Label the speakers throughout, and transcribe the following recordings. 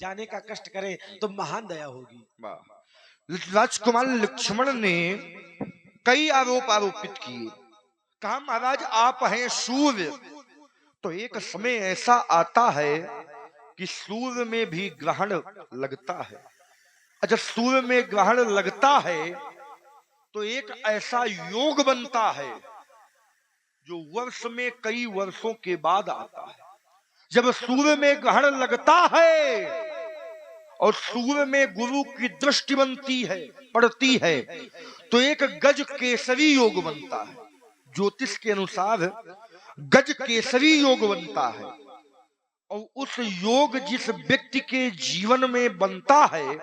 Speaker 1: जाने का कष्ट करे तो महान दया होगी।
Speaker 2: राजकुमार लक्ष्मण ने कई आरोप आरोपित किए, कहा महाराज आप हैं सूर्य, तो एक समय ऐसा आता है कि सूर्य में भी ग्रहण लगता है। अच्छा, सूर्य में ग्रहण लगता है तो एक ऐसा योग बनता है जो वर्ष में कई वर्षों के बाद आता है। जब सूर्य में ग्रहण लगता है और सूर्य में गुरु की दृष्टि बनती है, पड़ती है, तो एक गज केसरी योग बनता है। ज्योतिष के अनुसार गज केसरी योग बनता है और उस योग जिस व्यक्ति के जीवन में बनता है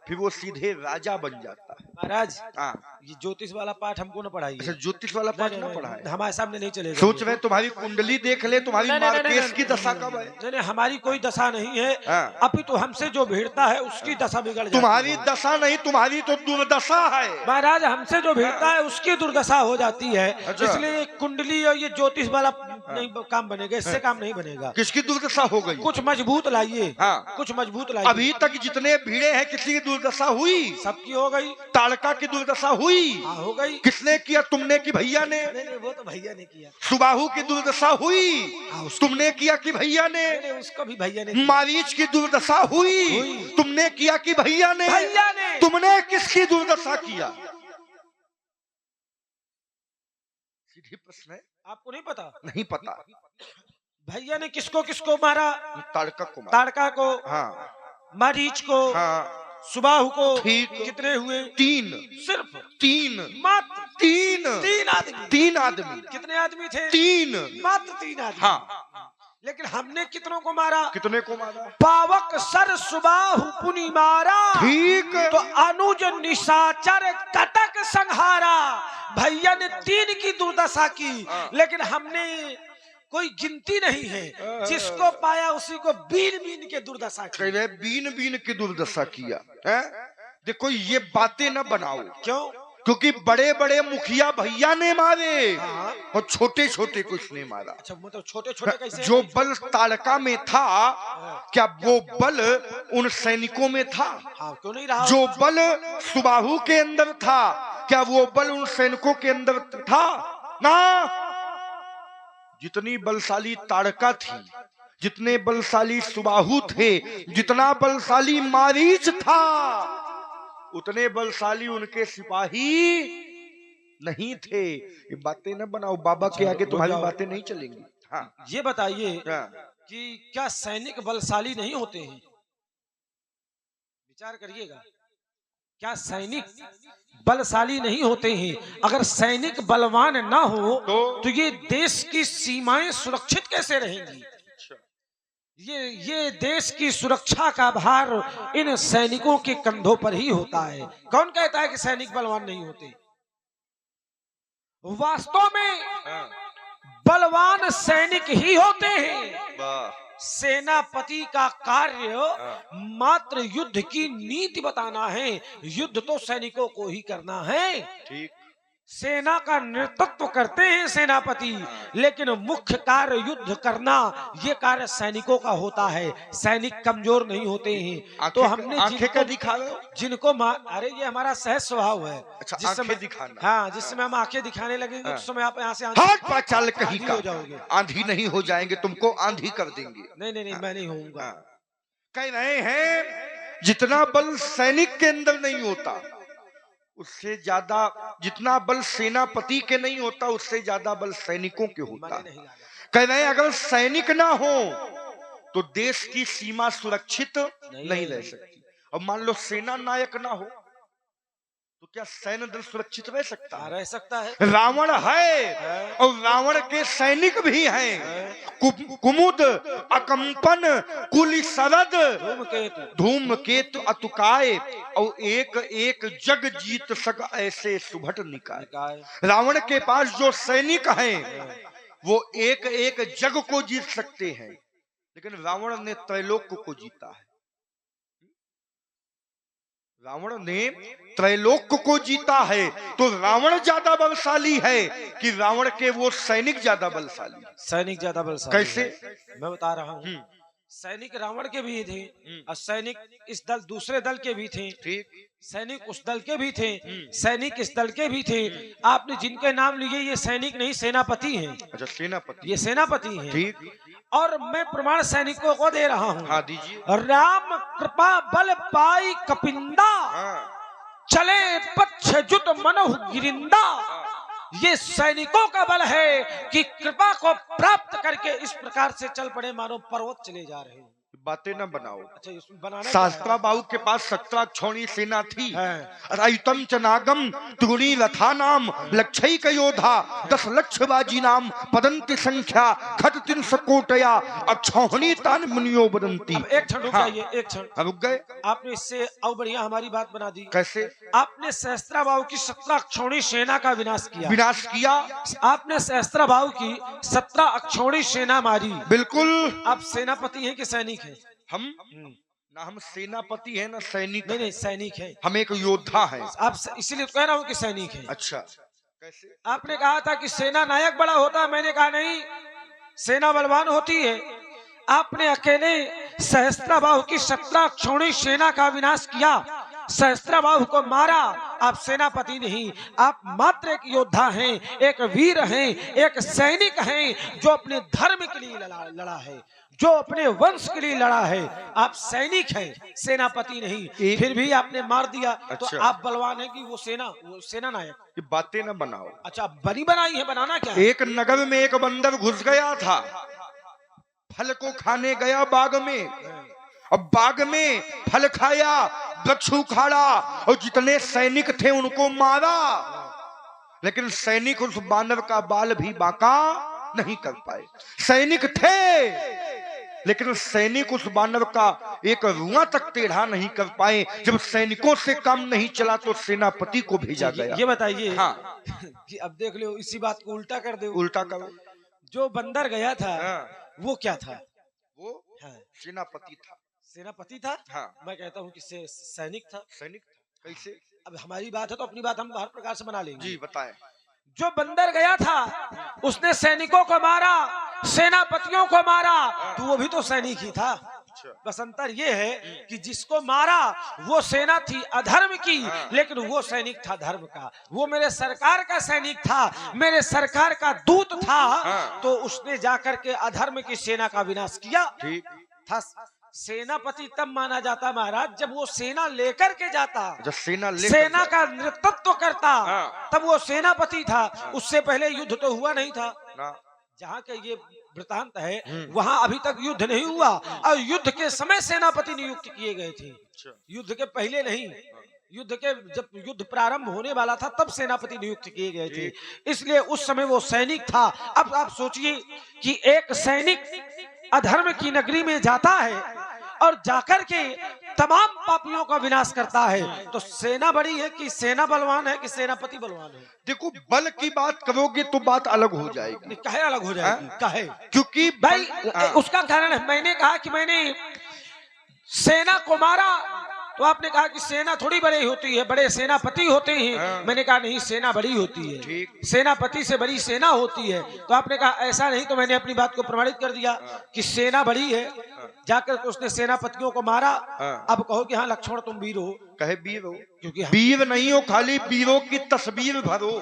Speaker 2: फिर वो सीधे राजा बन जाता है।
Speaker 1: महाराज
Speaker 2: हाँ,
Speaker 1: ये ज्योतिष वाला पाठ हमको न पढ़ाइए।
Speaker 2: अच्छा, ज्योतिष वाला पाठ ना पढ़ा है?
Speaker 1: हमारे सामने नहीं चलेगा।
Speaker 2: सोच रहे तुम्हारी कुंडली देख ले, तुम्हारी मार्केश की दशा कब है?
Speaker 1: नहीं, हमारी कोई दशा नहीं है।
Speaker 2: हाँ।
Speaker 1: अभी तो हमसे जो भिड़ता है उसकी दशा बिगड़ जाती है।
Speaker 2: तुम्हारी दशा नहीं, तुम्हारी तो दुर्दशा है
Speaker 1: महाराज। हमसे जो भिड़ता है उसकी दुर्दशा हो जाती है।
Speaker 2: अच्छा।
Speaker 1: इसलिए कुंडली और ये ज्योतिष वाला नहीं काम बनेगा, इससे काम नहीं बनेगा।
Speaker 2: किसकी दुर्दशा हो गई?
Speaker 1: कुछ मजबूत लाइए।
Speaker 2: हाँ।
Speaker 1: कुछ मजबूत लाइए।
Speaker 2: अभी तक जितने भीड़े हैं किसी की दुर्दशा हुई?
Speaker 1: सबकी हो गई।
Speaker 2: ताड़का की दुर्दशा हुई?
Speaker 1: हाँ, हो गई।
Speaker 2: किसने किया? तुमने की भैया ने?
Speaker 1: नहीं, वो तो भैया ने किया।
Speaker 2: सुबाहु की दुर्दशा हुई? तुमने किया कि भैया ने?
Speaker 1: नहीं, उसको भी भैया ने किया।
Speaker 2: मारीच की दुर्दशा हुई? तुमने किया कि भैया ने?
Speaker 1: भैया ने।
Speaker 2: तुमने किसकी दुर्दशा किया? सीधी प्रश्न है।
Speaker 1: आपको नहीं पता?
Speaker 2: नहीं पता।
Speaker 1: भैया ने किसको किसको मारा?
Speaker 2: ताड़का को मारा।
Speaker 1: ताड़का को,
Speaker 2: हाँ,
Speaker 1: मारीच को,
Speaker 2: हाँ,
Speaker 1: सुबाहु को।
Speaker 2: ठीक।
Speaker 1: कितने हुए?
Speaker 2: 3।
Speaker 1: सिर्फ
Speaker 2: 3,
Speaker 1: मात्र
Speaker 2: 3,
Speaker 1: 3 आदमी।
Speaker 2: 3 आदमी।
Speaker 1: कितने आदमी थे?
Speaker 2: 3,
Speaker 1: मात्र 3 आदमी।
Speaker 2: हाँ।
Speaker 1: लेकिन हमने कितनों को मारा?
Speaker 2: कितने को मारा?
Speaker 1: पावक सर सुबाहु पुनि मारा,
Speaker 2: ठीक।
Speaker 1: तो अनुज निशाचर कटक संहारा। भैया ने 3 की दुर्दशा की, लेकिन हमने कोई गिनती नहीं है। जिसको पाया उसी को बीन बीन के दुर्दशा की।
Speaker 2: बीन बीन की दुर्दशा किया है। देखो ये बातें न बनाओ।
Speaker 1: क्यों?
Speaker 2: क्योंकि बड़े बड़े मुखिया भैया ने मारे।
Speaker 1: हाँ।
Speaker 2: और छोटे छोटे कुछ ने मारा।
Speaker 1: अच्छा, मतलब छोटे छोटे कैसे?
Speaker 2: जो बल ताड़का में था, क्या वो बल उन सैनिकों में था?
Speaker 1: हाँ, क्यों नहीं रहा?
Speaker 2: जो बल सुबाहु के अंदर था, क्या वो बल उन सैनिकों के अंदर था? ना। जितनी बलशाली ताड़का थी, जितने बलशाली सुबाहु थे, जितना बलशाली मारीच था, उतने बलशाली उनके सिपाही नहीं थे। ये बातें न बनाओ, बाबा के आगे तुम्हारी बातें नहीं चलेंगी। हाँ,
Speaker 1: ये बताइए
Speaker 2: हाँ।
Speaker 1: कि क्या सैनिक बलशाली नहीं होते हैं? विचार करिएगा, क्या सैनिक बलशाली नहीं होते हैं? अगर सैनिक बलवान ना हो तो ये देश की सीमाएं सुरक्षित कैसे रहेंगी? ये देश की सुरक्षा का भार इन सैनिकों के कंधों पर ही होता है। कौन कहता है कि सैनिक बलवान नहीं होते? वास्तव में बलवान सैनिक ही होते हैं। सेनापति का कार्य मात्र युद्ध की नीति बताना है। युद्ध तो सैनिकों को ही करना है।
Speaker 2: ठीक।
Speaker 1: सेना का नेतृत्व करते हैं सेनापति, लेकिन मुख्य कार्य युद्ध करना ये कार्य सैनिकों का होता है। सैनिक कमजोर नहीं होते हैं। तो हमने
Speaker 2: आंखें का दिखा
Speaker 1: जिनको अरे ये हमारा सहज स्वभाव है।
Speaker 2: अच्छा,
Speaker 1: जिस समय
Speaker 2: दिखाना।
Speaker 1: हाँ, जिस समय हम आंखें दिखाने लगेंगे उस समय आप यहाँ से
Speaker 2: चाल कहीं का
Speaker 1: हो जाओगे।
Speaker 2: आंधी नहीं हो जाएंगे, तुमको आंधी कर देंगे।
Speaker 1: नहीं नहीं नहीं, मैं नहीं होऊंगा।
Speaker 2: कह रहे हैं जितना बल सैनिक के अंदर नहीं होता उससे ज्यादा, जितना बल सेनापति के नहीं होता उससे ज्यादा बल सैनिकों के होता। कह रहे हैं अगर सैनिक ना हो तो देश की सीमा सुरक्षित नहीं रह सकती। अब मान लो सेना नायक ना हो तो क्या सैन्य दल सुरक्षित रह सकता है?
Speaker 1: रह सकता है।
Speaker 2: रावण है और रावण के सैनिक भी हैं। कुमुद, अकंपन, कुल सरद, धूमकेतु अतुकाय और एक एक जग जीत सक ऐसे सुभट निकाय। रावण के पास जो सैनिक हैं वो एक एक जग को जीत सकते हैं, लेकिन रावण ने त्रैलोक को जीता है। रावण ने त्रैलोक को जीता है। तो रावण ज्यादा बलशाली है कि रावण के वो सैनिक ज्यादा बलशाली?
Speaker 1: सैनिक ज्यादा बलशाली।
Speaker 2: कैसे?
Speaker 1: मैं बता रहा हूँ। सैनिक रावण के भी थे और सैनिक इस दल दूसरे दल के भी थे,
Speaker 2: ठीक।
Speaker 1: सैनिक उस दल के भी थे, सैनिक इस दल के भी थे। आपने जिनके नाम लिए ये सैनिक नहीं, सेनापति हैं।
Speaker 2: अच्छा, सेनापति,
Speaker 1: ये सेनापति हैं।
Speaker 2: ठीक।
Speaker 1: और मैं प्रमाण सैनिकों को दे रहा हूँ।
Speaker 2: हाँ, दीजिए।
Speaker 1: राम कृपा बल पाई कपिंदा,
Speaker 2: हाँ।
Speaker 1: चले पक्ष जुट मनोह गिरिंदा। ये सैनिकों का बल है कि कृपा को प्राप्त करके इस प्रकार से चल पड़े मानो पर्वत चले जा रहे हैं।
Speaker 2: बातें न बनाओ।
Speaker 1: अच्छा, इसमें बनाना
Speaker 2: शास्त्रा बाहु के पास 17 क्षौणी सेना थी।
Speaker 1: है।
Speaker 2: राइतम च नागम तुगुणी रथा नाम लक्षय का योधा 10 लक्ष बाजी नाम पदंती संख्या खट 300 कोटया अक्षौहिणी तान मुनियो बदंती।
Speaker 1: अब एक क्षण रुक जाइए, एक क्षण
Speaker 2: रुक गए।
Speaker 1: आपने इससे और बढ़िया हमारी बात बना दी।
Speaker 2: कैसे?
Speaker 1: आपने सहस्त्राबाहु की 17 अक्षौणी सेना का विनाश किया।
Speaker 2: विनाश किया।
Speaker 1: आपने सहस्त्राबाहु की 17 अक्षौणी सेना मारी।
Speaker 2: बिल्कुल।
Speaker 1: आप सेनापति हैं कि सैनिक हैं?
Speaker 2: हम ना, हम सेनापति है ना सैनिक।
Speaker 1: नहीं, सैनिक है।
Speaker 2: हम एक योद्धा है।
Speaker 1: आप इसीलिए कह रहा हूँ कि सैनिक है।
Speaker 2: अच्छा, कैसे?
Speaker 1: आपने कहा था कि सेना नायक बड़ा होता है, मैंने कहा नहीं, सेना बलवान होती है। आपने अकेले सहस्त्राबाहु की 17 अक्षौणी सेना का विनाश किया, सहस्त्राबाहु को मारा। आप सेनापति नहीं, आप मात्र एक योद्धा हैं, एक वीर हैं, एक सैनिक हैं जो अपने धर्म के लिए लड़ा है, जो अपने वंश के लिए लड़ा है। आप सैनिक हैं, सेनापति नहीं। फिर भी आपने मार दिया। अच्छा। तो आप बलवान हैं कि वो सेना नायक?
Speaker 2: ये बातें न बनाओ।
Speaker 1: अच्छा, बनी बनाई है, बनाना क्या है?
Speaker 2: एक नगर में एक बंदर घुस गया था, फल को खाने गया बाग में। अब बाग में फल खाया, वृक्ष उखाड़ा और जितने सैनिक थे उनको मारा, लेकिन सैनिक उस बानर का बाल भी बांका नहीं कर पाए। सैनिक थे लेकिन सैनिक उस बानर का एक रुआ तक टेढ़ा नहीं कर पाए। जब सैनिकों से काम नहीं चला तो सेनापति को भेजा गया।
Speaker 1: ये बताइए।
Speaker 2: हाँ।
Speaker 1: कि अब देख लो, इसी बात को उल्टा कर दो।
Speaker 2: उल्टा करो।
Speaker 1: जो बंदर गया था,
Speaker 2: हाँ।
Speaker 1: वो क्या था?
Speaker 2: वो
Speaker 1: हाँ।
Speaker 2: सेनापति था।
Speaker 1: सेनापति था।
Speaker 2: हाँ।
Speaker 1: मैं कहता हूँ कि सैनिक था।
Speaker 2: सैनिक था। कैसे?
Speaker 1: अब हमारी बात है तो अपनी बात हम हर प्रकार से बना लेंगे।
Speaker 2: जी बताएं।
Speaker 1: जो बंदर गया था उसने सैनिकों को मारा, सेनापतियों को मारा, तो वो भी तो सैनिक ही था। बस अंतर ये है कि जिसको मारा वो सेना थी अधर्म की, लेकिन वो सैनिक था धर्म का। वो मेरे सरकार का सैनिक था, मेरे सरकार का दूत था। तो उसने जाकर के अधर्म की सेना का विनाश किया। ठीक था। सेनापति तब माना जाता महाराज जब वो सेना लेकर के जाता, जब सेना का नेतृत्व करता, तब वो सेनापति था। उससे पहले युद्ध तो हुआ नहीं था। जहाँ के ये वृतांत है वहाँ अभी तक युद्ध नहीं हुआ, और युद्ध के समय सेनापति नियुक्त किए गए थे, युद्ध के पहले नहीं। युद्ध के जब युद्ध प्रारंभ होने वाला था तब सेनापति नियुक्त किए गए थे, इसलिए उस समय वो सैनिक था। अब आप सोचिए कि एक सैनिक अधर्म की नगरी में जाता है और जाकर के तमाम पापियों का विनाश करता है, तो सेना बड़ी है कि सेना बलवान है कि सेनापति बलवान है?
Speaker 2: देखो, बल की बात करोगे तो बात अलग हो जाएगी।
Speaker 1: कहे अलग हो जाएगी? कहे
Speaker 2: क्योंकि
Speaker 1: भाई उसका कारण है, मैंने कहा कि मैंने सेना को मारा, तो आपने कहा कि सेना थोड़ी बड़ी होती है, बड़े सेनापति होते हैं। मैंने कहा नहीं, सेना बड़ी होती है, सेनापति से बड़ी सेना होती है। तो आपने कहा ऐसा नहीं, तो मैंने अपनी बात को प्रमाणित कर दिया कि सेना बड़ी है। जाकर उसने सेनापतियों को मारा। अब कहो कि हाँ लक्ष्मण तुम वीर हो।
Speaker 2: कहे वीर हो,
Speaker 1: क्योंकि
Speaker 2: वीर नहीं हो, खाली वीरों की तस्वीर भरो।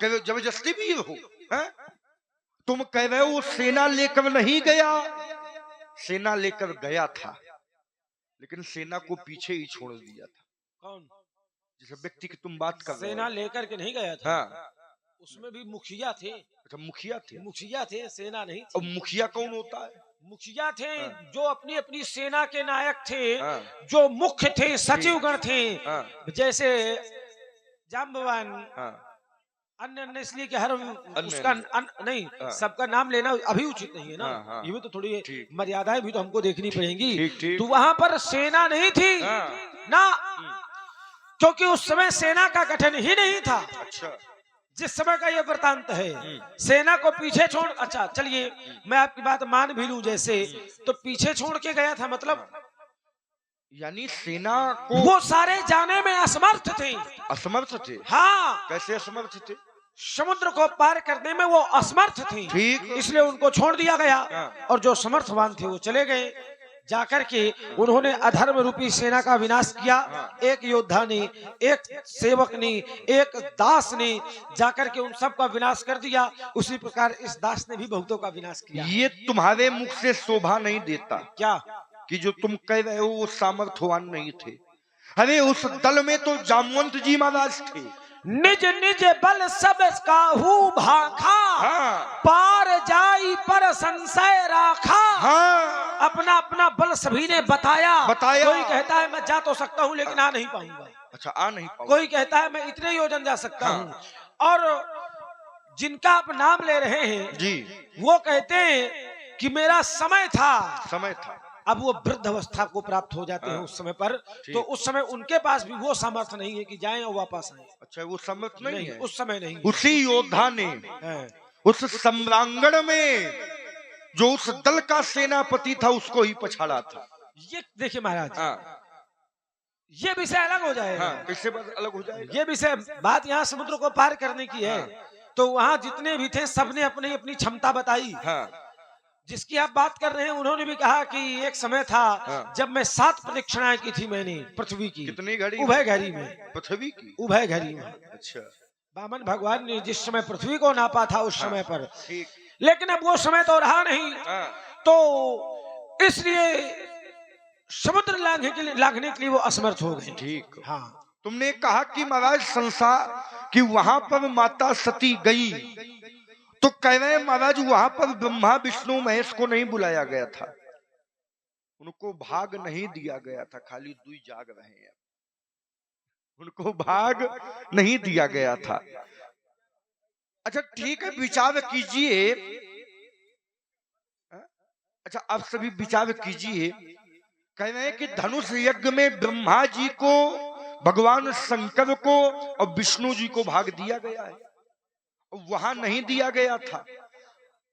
Speaker 2: जबरदस्ती वीर हो। तुम कह रहे हो सेना लेकर नहीं गया, सेना लेकर गया था, लेकिन सेना को पीछे ही छोड़ दिया था।
Speaker 1: कौन?
Speaker 2: जिस व्यक्ति की तुम बात कर रहे हो।
Speaker 1: सेना लेकर के नहीं गया था। उसमें भी मुखिया थे। अच्छा, मुखिया थे? मुखिया थे, सेना नहीं थी।
Speaker 2: अब मुखिया कौन होता है?
Speaker 1: मुखिया थे जो अपनी अपनी सेना के नायक थे, जो मुख्य थे, सचिवगण थे। जैसे जाम्बवान, अन्य इसलिए कि हर उसका नहीं, सबका नाम लेना अभी उचित नहीं है ना। ये भी तो थोड़ी मर्यादाएं भी तो हमको देखनी पड़ेंगी। तो वहां पर सेना नहीं थी ना, क्योंकि उस समय सेना का गठन ही नहीं था। अच्छा, जिस समय का ये वृतांत है, सेना को पीछे छोड़, अच्छा चलिए मैं आपकी बात मान भी लूं, जैसे तो पीछे छोड़ के गया था, मतलब
Speaker 2: यानी सेना को
Speaker 1: वो सारे जाने में असमर्थ थे।
Speaker 2: असमर्थ थे?
Speaker 1: हाँ।
Speaker 2: कैसे असमर्थ थे?
Speaker 1: समुद्र को पार करने में वो असमर्थ थे,
Speaker 2: ठीक।
Speaker 1: इसलिए उनको छोड़ दिया गया।
Speaker 2: हाँ।
Speaker 1: और जो समर्थवान थे वो चले गए। जाकर के उन्होंने अधर्म रूपी सेना का विनाश किया।
Speaker 2: हाँ।
Speaker 1: एक योद्धा ने, एक सेवक ने, एक दास ने जाकर के उन सब का विनाश कर दिया। उसी प्रकार इस दास ने भी बहुतों का विनाश किया।
Speaker 2: ये तुम्हारे मुख से शोभा नहीं देता
Speaker 1: क्या
Speaker 2: कि जो तुम कह रहे हो वो सामर्थ्यवान नहीं थे। अरे उस दल में तो जामवंत जी महाराज थे।
Speaker 1: निज निज बल सब काहू भाखा,
Speaker 2: हाँ।
Speaker 1: पार जाई पर संशय राखा।
Speaker 2: हाँ।
Speaker 1: अपना अपना बल सभी ने बताया।
Speaker 2: बताया।
Speaker 1: कोई कहता है मैं जा तो सकता हूँ लेकिन आ नहीं पाऊंगा।
Speaker 2: अच्छा, आ नहीं पाऊंगा।
Speaker 1: कोई कहता है मैं इतने योजन जा सकता
Speaker 2: हाँ।
Speaker 1: हूँ। और जिनका आप नाम ले रहे हैं
Speaker 2: जी,
Speaker 1: वो कहते हैं कि मेरा समय था।
Speaker 2: समय था।
Speaker 1: अब वो वृद्ध अवस्था को प्राप्त हो जाते हैं उस समय पर, तो उस समय उनके पास भी वो सामर्थ्य नहीं है कि जाएं और वापस आएं।
Speaker 2: अच्छा, वो समर्थ नहीं है
Speaker 1: उस समय नहीं।
Speaker 2: उसी योद्धा ने
Speaker 1: है।
Speaker 2: उस सम्रांगण में जो उस दल का सेनापति था उसको ही पछाड़ा था।
Speaker 1: ये देखिए महाराज,
Speaker 2: हाँ।
Speaker 1: ये विषय अलग हो जाएगा।
Speaker 2: हाँ, कैसे बात अलग हो जाएगा?
Speaker 1: ये विषय, बात यहाँ समुद्र को पार करने की है।
Speaker 2: हाँ।
Speaker 1: तो वहाँ जितने भी थे सबने अपनी अपनी क्षमता बताई।
Speaker 2: हाँ।
Speaker 1: जिसकी आप बात कर रहे हैं उन्होंने भी कहा कि एक समय था
Speaker 2: हाँ।
Speaker 1: जब मैं 7 प्रदक्षिणाएं की थी मैंने पृथ्वी की।
Speaker 2: कितनी घड़ी?
Speaker 1: उभय घड़ी में।
Speaker 2: पृथ्वी की
Speaker 1: उभय घड़ी में।
Speaker 2: अच्छा।
Speaker 1: वामन भगवान ने जिस समय पृथ्वी को नापा था उस समय पर,
Speaker 2: ठीक।
Speaker 1: लेकिन अब वो समय तो रहा नहीं।
Speaker 2: हाँ।
Speaker 1: तो इसलिए समुद्र लांघने के लिए वो असमर्थ हो गए।
Speaker 2: ठीक।
Speaker 1: हाँ।
Speaker 2: तुमने कहा कि महाराज संसार कि वहां पर माता सती गई, तो कह रहे हैं महाराज वहां पर ब्रह्मा विष्णु महेश को नहीं बुलाया गया था, उनको भाग नहीं दिया गया था, खाली दुई जाग रहे हैं, उनको भाग नहीं दिया गया था। अच्छा ठीक है, विचार कीजिए। अच्छा आप सभी विचार कीजिए। कह रहे हैं कि धनुष यज्ञ में ब्रह्मा जी को, भगवान शंकर को और विष्णु जी को भाग दिया गया है, वहां नहीं दिया गया था।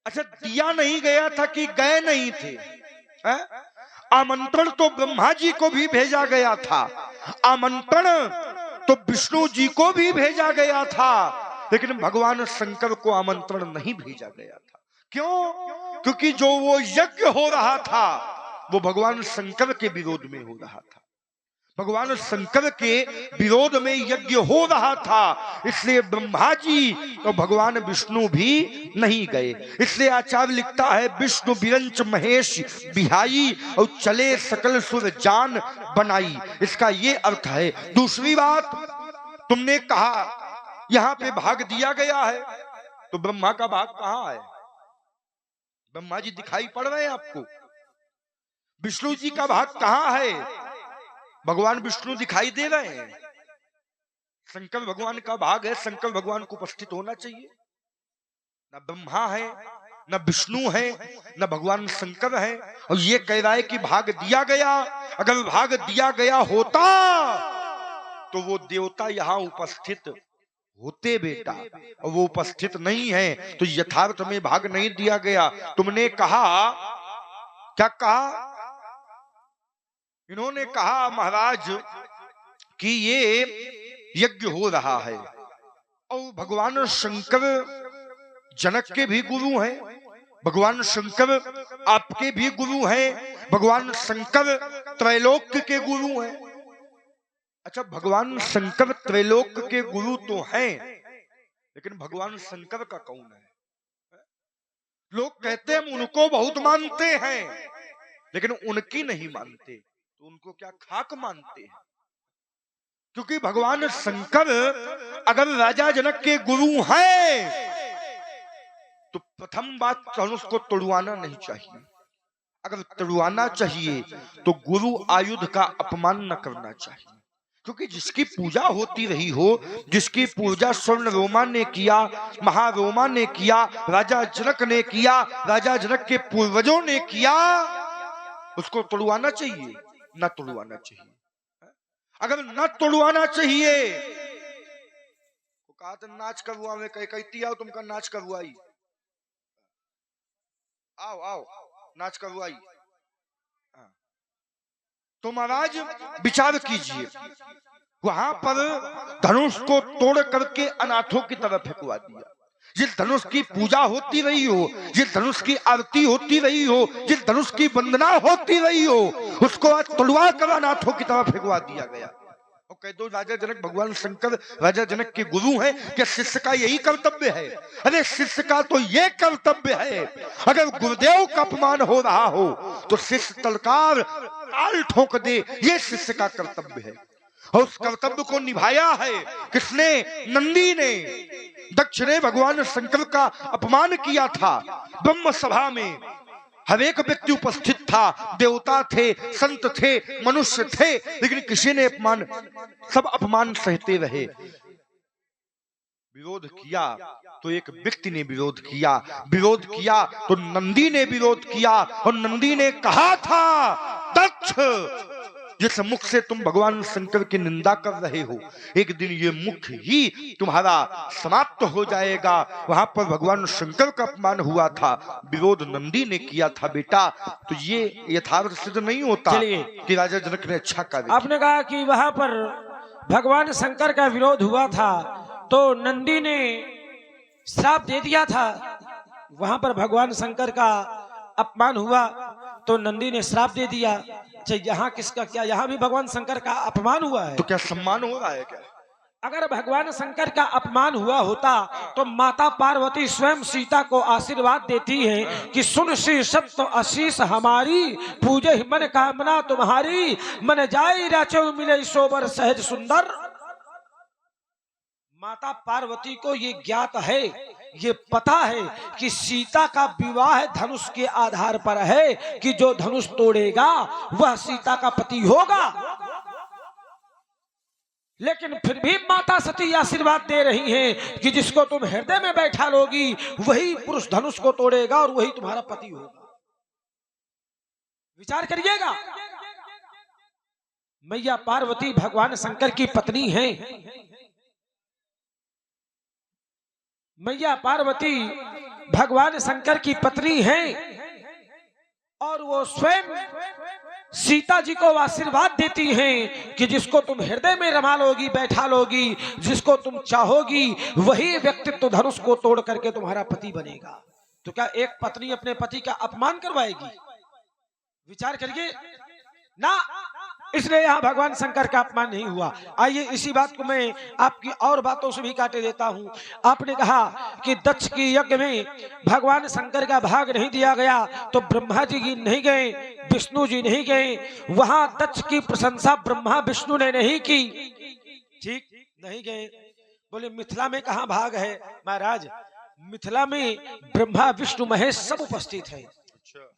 Speaker 2: अच्छा, दिया नहीं गया था कि गए नहीं थे? आमंत्रण तो ब्रह्मा जी को भी भेजा गया था, आमंत्रण तो विष्णु जी को भी भेजा गया था, लेकिन भगवान शंकर को आमंत्रण नहीं भेजा गया था। क्यों? क्योंकि जो वो यज्ञ हो रहा था वो भगवान शंकर के विरोध में हो रहा था, भगवान शंकर के विरोध में यज्ञ हो रहा था, इसलिए ब्रह्मा जी और भगवान विष्णु भी नहीं गए। इसलिए आचार्य लिखता है विष्णु विरंच महेश बिहाई और चले सकल सुर जान बनाई। इसका ये अर्थ है। दूसरी बात, तुमने कहा यहाँ पे भाग दिया गया है, तो ब्रह्मा का भाग कहाँ है? ब्रह्मा जी दिखाई पड़ रहे हैं आपको? विष्णु जी का भाग कहाँ है? भगवान विष्णु दिखाई दे रहे हैं। शंकर भगवान का भाग है, शंकर भगवान को उपस्थित होना चाहिए। न ब्रह्मा है, न विष्णु है, न भगवान शंकर है, और ये कह रहा है कि भाग दिया गया। अगर भाग दिया गया होता तो वो देवता यहाँ उपस्थित होते बेटा, और वो उपस्थित नहीं है, तो यथार्थ में भाग नहीं दिया गया। तुमने कहा, क्या कहा? इन्होंने कहा महाराज कि ये यज्ञ हो रहा है और भगवान शंकर जनक के भी गुरु हैं, भगवान शंकर आपके भी गुरु हैं, भगवान शंकर त्रैलोक्य के गुरु हैं। अच्छा, भगवान शंकर त्रैलोक्य के गुरु तो हैं, लेकिन भगवान शंकर का कौन है? लोग कहते हैं हम उनको बहुत मानते हैं, लेकिन उनकी नहीं मानते, तो उनको क्या खाक मानते हैं? क्योंकि भगवान शंकर अगर राजा जनक के गुरु हैं तो प्रथम बात तो उसको तोड़वाना नहीं चाहिए। अगर तोड़वाना चाहिए तो गुरु आयुध का अपमान न करना चाहिए, क्योंकि जिसकी पूजा होती रही हो, जिसकी पूजा स्वर्ण रोमा ने किया, महारोमा ने किया, राजा जनक ने किया, राजा जनक के पूर्वजों ने किया, उसको तोड़वाना चाहिए? न तोड़वाना चाहिए। अगर न तोड़वाना चाहिए तो कहा था नाच करवा में कहती आओ तुमका नाच करवाई, आओ आओ नाच करवाई। तो महाराज विचार कीजिए, वहां पर धनुष को तोड़ करके अनाथों की तरफ फेंकवा दिया। जिस धनुष की पूजा होती रही हो, जिस धनुष की आरती होती रही हो, जिस धनुष की वंदना होती रही हो, उसको आज तोड़वा कर अनाथों की तरफ फेंकवा दिया गया। और कह दो राजा जनक भगवान शंकर राजा जनक के गुरु हैं, क्या शिष्य का यही कर्तव्य है? अरे शिष्य का तो ये कर्तव्य है, अगर गुरुदेव का अपमान हो रहा हो तो शिष्य तलकार ताल ठोक दे, ये शिष्य का कर्तव्य है। और उस कर्तव्य को निभाया है किसने? नंदी ने। दक्ष ने भगवान शंकर का अपमान किया था। ब्रह्म सभा में हर एक व्यक्ति उपस्थित था, देवता थे, संत थे, मनुष्य थे, लेकिन किसी ने अपमान, सब अपमान सहते रहे। विरोध किया तो एक व्यक्ति ने विरोध किया, विरोध किया तो नंदी ने विरोध किया। और नंदी ने कहा था, दक्ष जिस मुख से तुम भगवान शंकर की निंदा कर रहे हो, एक दिन ये मुख ही तुम्हारा समाप्त हो जाएगा। वहां पर भगवान शंकर का अपमान हुआ था, विरोध नंदी ने किया था बेटा। तो ये यथार्थ सिद्ध नहीं होता कि राजा जनक ने अच्छा कार्य।
Speaker 1: आपने कहा कि वहां पर भगवान शंकर का विरोध हुआ था तो नंदी ने श्राप दे दिया था। वहां पर भगवान शंकर का अपमान हुआ तो नंदी ने श्राप दे दिया। अच्छा, यहाँ किसका क्या? यहाँ भी भगवान शंकर का अपमान हुआ है
Speaker 2: तो क्या सम्मान हो रहा है क्या?
Speaker 1: अगर भगवान शंकर का अपमान हुआ होता तो माता पार्वती स्वयं सीता को आशीर्वाद देती है कि सुन श्री सत्य आशीष हमारी, पूजे मन कामना तुम्हारी, मन जाई राचो मिले सोबर सहज सुंदर। माता पार्वती को ये ज्ञात है, ये पता है कि सीता का विवाह धनुष के आधार पर है कि जो धनुष तोड़ेगा वह सीता का पति होगा। लेकिन फिर भी माता सती आशीर्वाद दे रही हैं कि जिसको तुम हृदय में बैठा लोगी वही पुरुष धनुष को तोड़ेगा और वही तुम्हारा पति होगा। विचार करिएगा, मैया पार्वती भगवान शंकर की पत्नी है। मैया पार्वती भगवान शंकर की पत्नी है और वो स्वयं सीता जी को आशीर्वाद देती हैं कि जिसको तुम हृदय में रमा लोगी, बैठा लोगी, जिसको तुम चाहोगी वही व्यक्तित्व धनुष को तोड़ करके तुम्हारा पति बनेगा। तो क्या एक पत्नी अपने पति का अपमान करवाएगी? विचार करिए ना। इसलिए यहाँ भगवान शंकर का अपमान नहीं हुआ। आइए इसी बात को मैं आपकी और बातों से भी काटे देता हूँ। आपने कहा कि दक्ष की यज्ञ में भगवान शंकर का भाग नहीं दिया गया तो ब्रह्मा जी नहीं गए, विष्णु जी नहीं गए। वहां दक्ष की प्रशंसा ब्रह्मा विष्णु ने नहीं की, ठीक नहीं गए। बोले मिथिला में कहाँ भाग है? महाराज मिथिला में ब्रह्मा विष्णु महेश सब उपस्थित है।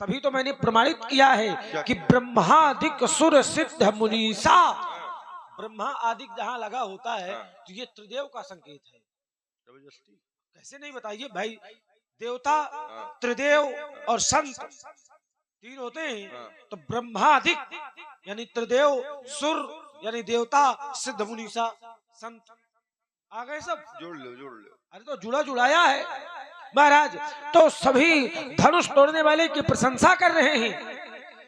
Speaker 1: तभी तो मैंने प्रमाणित किया है कि ब्रह्मादिक सुर सिद्ध मुनीसा, ब्रह्मा आदि जहां लगा होता है तो ये त्रिदेव का संकेत है। कैसे नहीं बताइए भाई, देवता त्रिदेव और संत तीन होते हैं। तो ब्रह्मादिक यानी त्रिदेव, सुर यानी देवता, सिद्ध मुनीसा संत आ गए सब। जोड़ लो। अरे तो जुड़ा जुड़ाया है महाराज। तो सभी धनुष तोड़ने वाले की प्रशंसा कर रहे हैं,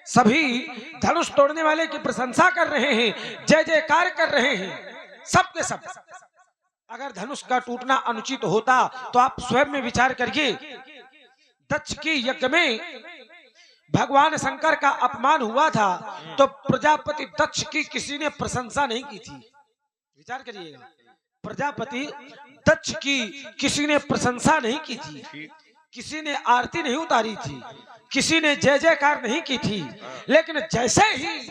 Speaker 1: सभी धनुष तोड़ने वाले की प्रशंसा कर रहे हैं, जय जयकार कर रहे हैं सब के सब। अगर धनुष का टूटना अनुचित होता तो आप स्वयं में विचार करिए। दक्ष की यज्ञ में भगवान शंकर का अपमान हुआ था तो प्रजापति दक्ष की किसी ने प्रशंसा नहीं की थी। विचार करिएगा, प्रजापति दक्ष की किसी ने प्रशंसा नहीं की थी, किसी ने आरती नहीं उतारी थी, किसी ने जय जयकार नहीं की थी। लेकिन जैसे ही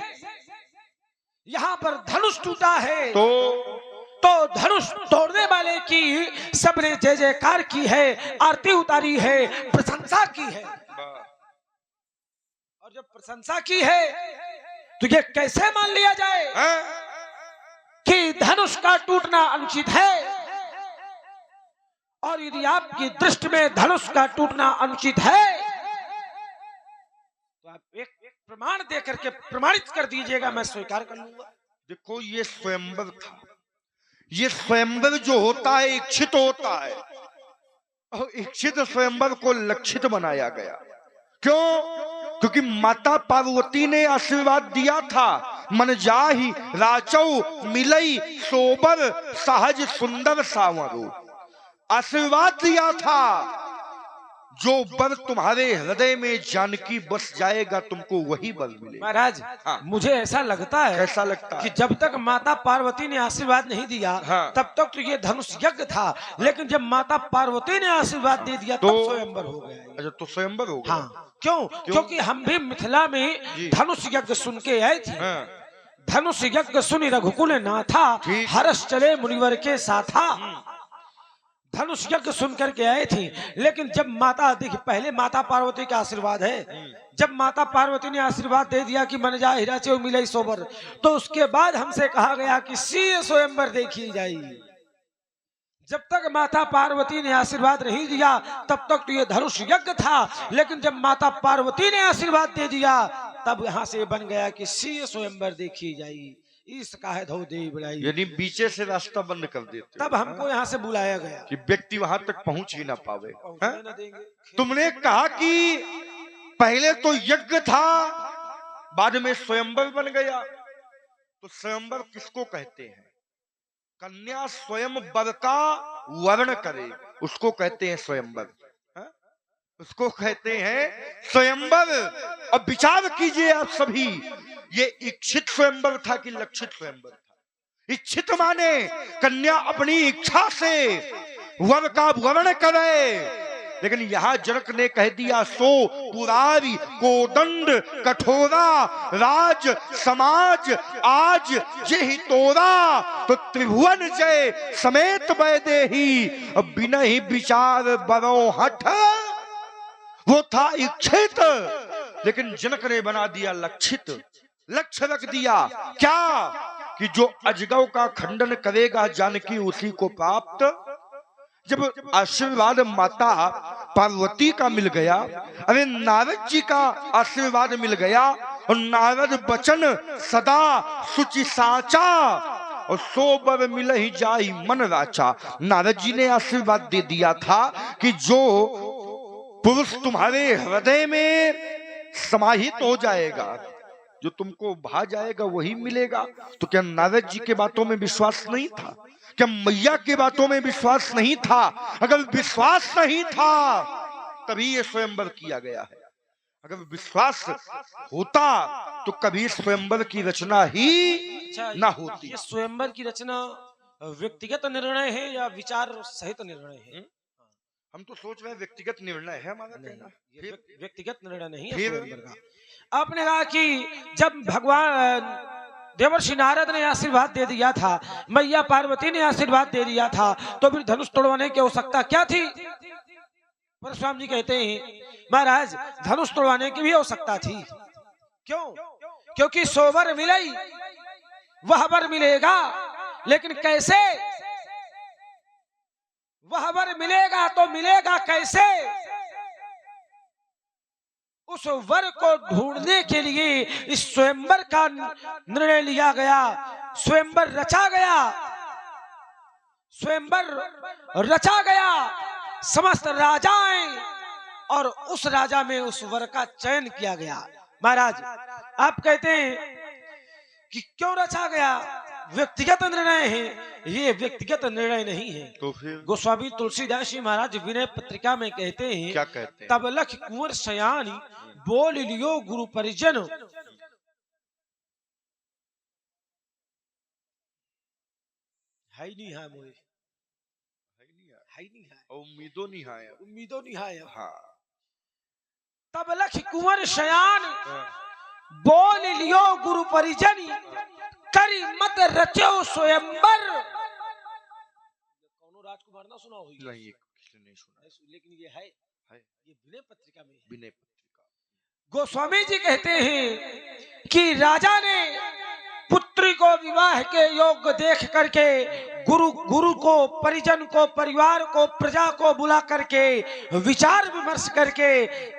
Speaker 1: यहाँ पर धनुष टूटा है तो धनुष तोड़ने वाले की सबने जय जयकार की है, आरती उतारी है, प्रशंसा की है। और जब प्रशंसा की है तो ये कैसे मान लिया जाए कि धनुष का टूटना अनुचित है? और यदि आपकी दृष्टि में धनुष का टूटना अनुचित है तो आप एक प्रमाण दे करके प्रमाणित कर दीजिएगा, मैं स्वीकार कर लूंगा।
Speaker 2: देखो ये स्वयंवर था, ये स्वयंवर जो होता है इच्छित होता है और इच्छित स्वयंवर को लक्षित बनाया गया। क्यों? क्योंकि माता पार्वती ने आशीर्वाद दिया था मन जाहि राचौ मिलई सोबर सहज सुंदर सावरो। आशीर्वाद दिया था, जो बर तुम्हारे हृदय में जानकी बस जाएगा तुमको वही बल मिलेगा।
Speaker 1: महाराज
Speaker 2: हाँ।
Speaker 1: मुझे ऐसा लगता है,
Speaker 2: कैसा लगता है
Speaker 1: कि जब तक माता पार्वती ने आशीर्वाद नहीं दिया,
Speaker 2: हाँ।
Speaker 1: तब तक तो ये धनुष यज्ञ था, लेकिन जब माता पार्वती ने आशीर्वाद दे दिया
Speaker 2: तो
Speaker 1: तब स्वयंवर हो गया।
Speaker 2: अच्छा, तो स्वयंवर हो गया।
Speaker 1: हाँ, क्यों? क्योंकि हम भी मिथिला में
Speaker 2: जी।
Speaker 1: धनुष यज्ञ सुन के आए थे।
Speaker 2: हाँ।
Speaker 1: धनुष यज्ञ सुनि रघुकुल नाथा,
Speaker 2: ठीक।
Speaker 1: हर्ष चले मुनिवर के साथा। धनुष यज्ञ सुन करके आए थे, लेकिन जब माता देखिए, पहले माता पार्वती का आशीर्वाद है। जब माता पार्वती ने आशीर्वाद दे दिया कि मन जा हीरा चेऊ मिले सोबर, तो उसके बाद हमसे कहा गया कि सी स्वयंवर देखी जाई। जब तक माता पार्वती ने आशीर्वाद नहीं दिया तब तक तो ये धनुष यज्ञ था, लेकिन जब माता पार्वती ने आशीर्वाद दे दिया तब यहाँ से बन गया कि सी स्वयंवर देखी जाई। इसका है धो दे बढ़ाई,
Speaker 2: यानी बीचे से रास्ता बंद कर देते।
Speaker 1: तब हमको यहाँ से बुलाया गया
Speaker 2: कि व्यक्ति वहां तक पहुंच ही ना पावे।
Speaker 1: पहुंचने न देंगे।
Speaker 2: तुमने कहा कि पहले तो यज्ञ था, बाद में स्वयंवर बन गया। तो स्वयंवर किसको कहते हैं? कन्या स्वयं वर का वर्ण करे उसको कहते हैं स्वयंवर। उसको कहते हैं स्वयंवर। अब विचार कीजिए आप सभी, ये इच्छित स्वयंवर था कि लक्षित स्वयंवर था? इच्छित माने कन्या अपनी इच्छा से वर का वर्ण करे, लेकिन यहां जनक ने कह दिया सो पुरारी कोदंड कठोरा राज समाज आज जेहि तोरा। तो त्रिभुवन जय समेत वैदेही बिना ही विचार बरो हठ। वो था इच्छित, लेकिन जनक ने बना दिया लक्षित। लक्ष्य रख दिया क्या? कि जो अजगव का खंडन करेगा जानकी उसी को प्राप्त। जब आशीर्वाद माता पार्वती का मिल गया, अरे नारद जी का आशीर्वाद मिल गया, और नारद बचन सदा सुचि साचा, और सोबर मिल ही जाई मन राचा। नारद जी ने आशीर्वाद दे दिया था कि जो पुरुष तुम्हारे हृदय में समाहित हो जाएगा, जो तुमको भा जाएगा वही मिलेगा। तो क्या नारद जी के बातों में विश्वास नहीं था? क्या मैया की बातों में विश्वास नहीं था? अगर विश्वास नहीं था तभी ये स्वयंवर किया गया है। अगर विश्वास होता तो कभी स्वयंवर की रचना ही ना होती।
Speaker 1: ये स्वयंवर की रचना व्यक्तिगत निर्णय है या विचार सहित निर्णय है?
Speaker 2: हम तो सोच रहे हैं व्यक्तिगत निर्णय है हमारा कहना।
Speaker 1: व्यक्तिगत निर्णय नहीं है स्वयंवर का। आपने कहा कि जब भगवान देवर्षि नारद ने आशीर्वाद दे दिया था, मैया पार्वती ने आशीर्वाद दे दिया था, तो फिर धनुष तोड़वाने की आवश्यकता क्या थी? परशुराम जी कहते हैं महाराज धनुष तोड़वाने की भी आवश्यकता थी। क्यों? क्योंकि सोवर मिलई वह वर मिलेगा, लेकिन कैसे? वह वर मिलेगा तो मिलेगा कैसे? उस वर को ढूंढने के लिए इस स्वयंवर का निर्णय लिया गया, स्वयंवर रचा गया, स्वयंवर रचा गया। समस्त राजाएं और उस राजा में उस वर का चयन किया गया। महाराज आप कहते हैं कि क्यों रचा गया? व्यक्तिगत निर्णय है। ये व्यक्तिगत निर्णय नहीं है।
Speaker 2: तो फिर
Speaker 1: गोस्वामी तुलसीदास जी महाराज विनय पत्रिका में कहते हैं,
Speaker 2: क्या कहते हैं?
Speaker 1: तब लख कुंवर सयानी बोल लियो गुरु परिजन। है नहीं है मोए, है नहीं है,
Speaker 2: उम्मीदों नहीं है,
Speaker 1: उम्मीदों नहीं है।
Speaker 2: हाँ।
Speaker 1: तब लख कुंवर सयान बोल लियो गुरु परिजन, करी मत रचो स्वयंवर। कौनो राजकुमार ना सुना होगी?
Speaker 2: नहीं, किसी ने नहीं सुना,
Speaker 1: लेकिन ये है ये विनय पत्रिका में।
Speaker 2: विनय पत्रिका।
Speaker 1: गोस्वामी जी कहते हैं कि राजा ने पुत्री को विवाह के योग्य देख करके गुरु को, परिजन को, परिवार को, प्रजा को बुला करके विचार विमर्श करके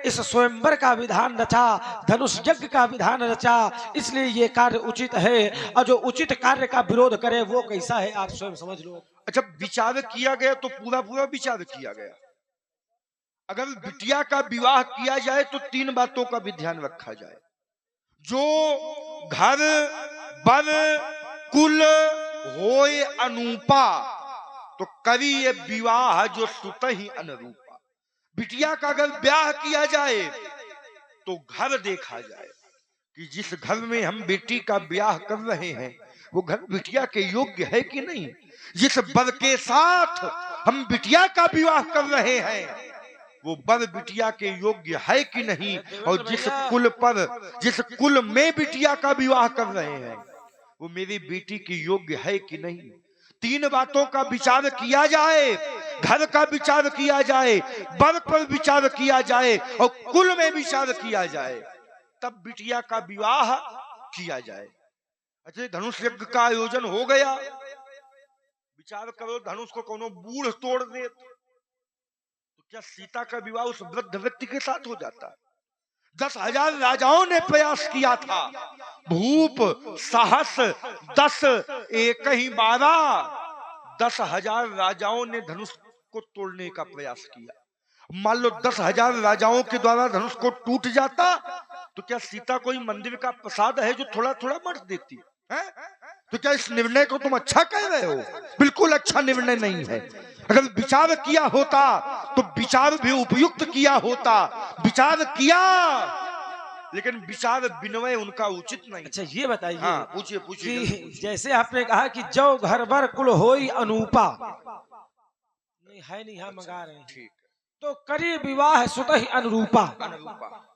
Speaker 1: इस स्वयंवर का विधान रचा, धनुष यज्ञ का विधान रचा। इसलिए ये कार्य उचित है, और जो उचित कार्य का विरोध करे वो कैसा है आप स्वयं समझ लो।
Speaker 2: अच्छा, विचार किया गया तो पूरा पूरा विचार किया गया। अगर बिटिया का विवाह किया जाए तो 3 बातों का भी ध्यान रखा जाए। जो घर बर कुल होए अनूपा, तो कवि ये विवाह जो सुत ही अनुरूपा। बिटिया का अगर ब्याह किया जाए तो घर देखा जाए कि जिस घर में हम बेटी का ब्याह कर रहे हैं वो घर बिटिया के योग्य है कि नहीं। जिस बर के साथ हम बिटिया का विवाह कर रहे हैं वो बर बिटिया के योग्य है कि नहीं। और जिस कुल में बिटिया का विवाह कर रहे हैं वो मेरी बेटी की योग्य है कि नहीं। तीन बातों का विचार किया जाए, घर का विचार किया जाए, बर पर विचार किया जाए और कुल में विचार किया जाए, तब बिटिया का विवाह किया जाए। अच्छा, धनुष यज्ञ का आयोजन हो गया, विचार करो धनुष को कोनो बूढ़ तोड़ दे तो क्या सीता का विवाह उस वृद्ध व्यक्ति के साथ हो जाता। 10,000 राजाओं ने प्रयास किया था, भूप साहस 10 एक ही 12, 10,000 राजाओं ने धनुष को तोड़ने का प्रयास किया। मान लो 10,000 राजाओं के द्वारा धनुष को टूट जाता तो क्या सीता कोई मंदिर का प्रसाद है जो थोड़ा थोड़ा मर देती है? तो क्या इस निर्णय को तुम अच्छा कह रहे हो? बिल्कुल अच्छा निर्णय नहीं है। अगर विचार किया होता तो विचार भी उपयुक्त किया होता। विचार किया लेकिन विचार विनय उनका उचित नहीं।
Speaker 1: अच्छा ये बताइए,
Speaker 2: हाँ, पूछिए पूछिए
Speaker 1: कि जैसे आपने कहा कि जो घर बर कुल होई अनूपा, नहीं है नहीं, हम मंगा रहे हैं,
Speaker 2: ठीक
Speaker 1: तो करी विवाह सुत ही अनुरूपा।
Speaker 2: अनुरूपा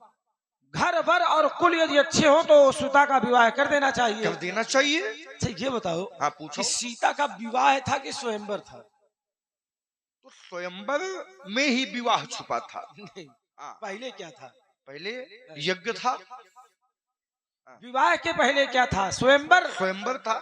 Speaker 1: घर भर और कुल यदि अच्छे हो तो सुता का विवाह कर देना चाहिए।
Speaker 2: कर देना चाहिए।
Speaker 1: अच्छा ये बताओ,
Speaker 2: हाँ पूछो।
Speaker 1: कि सीता का विवाह था कि स्वयंवर था?
Speaker 2: तो स्वयंवर में ही विवाह छुपा था।
Speaker 1: नहीं,
Speaker 2: हाँ,
Speaker 1: पहले क्या था?
Speaker 2: पहले यज्ञ था।
Speaker 1: विवाह के पहले क्या था? स्वयंवर।
Speaker 2: स्वयंवर था।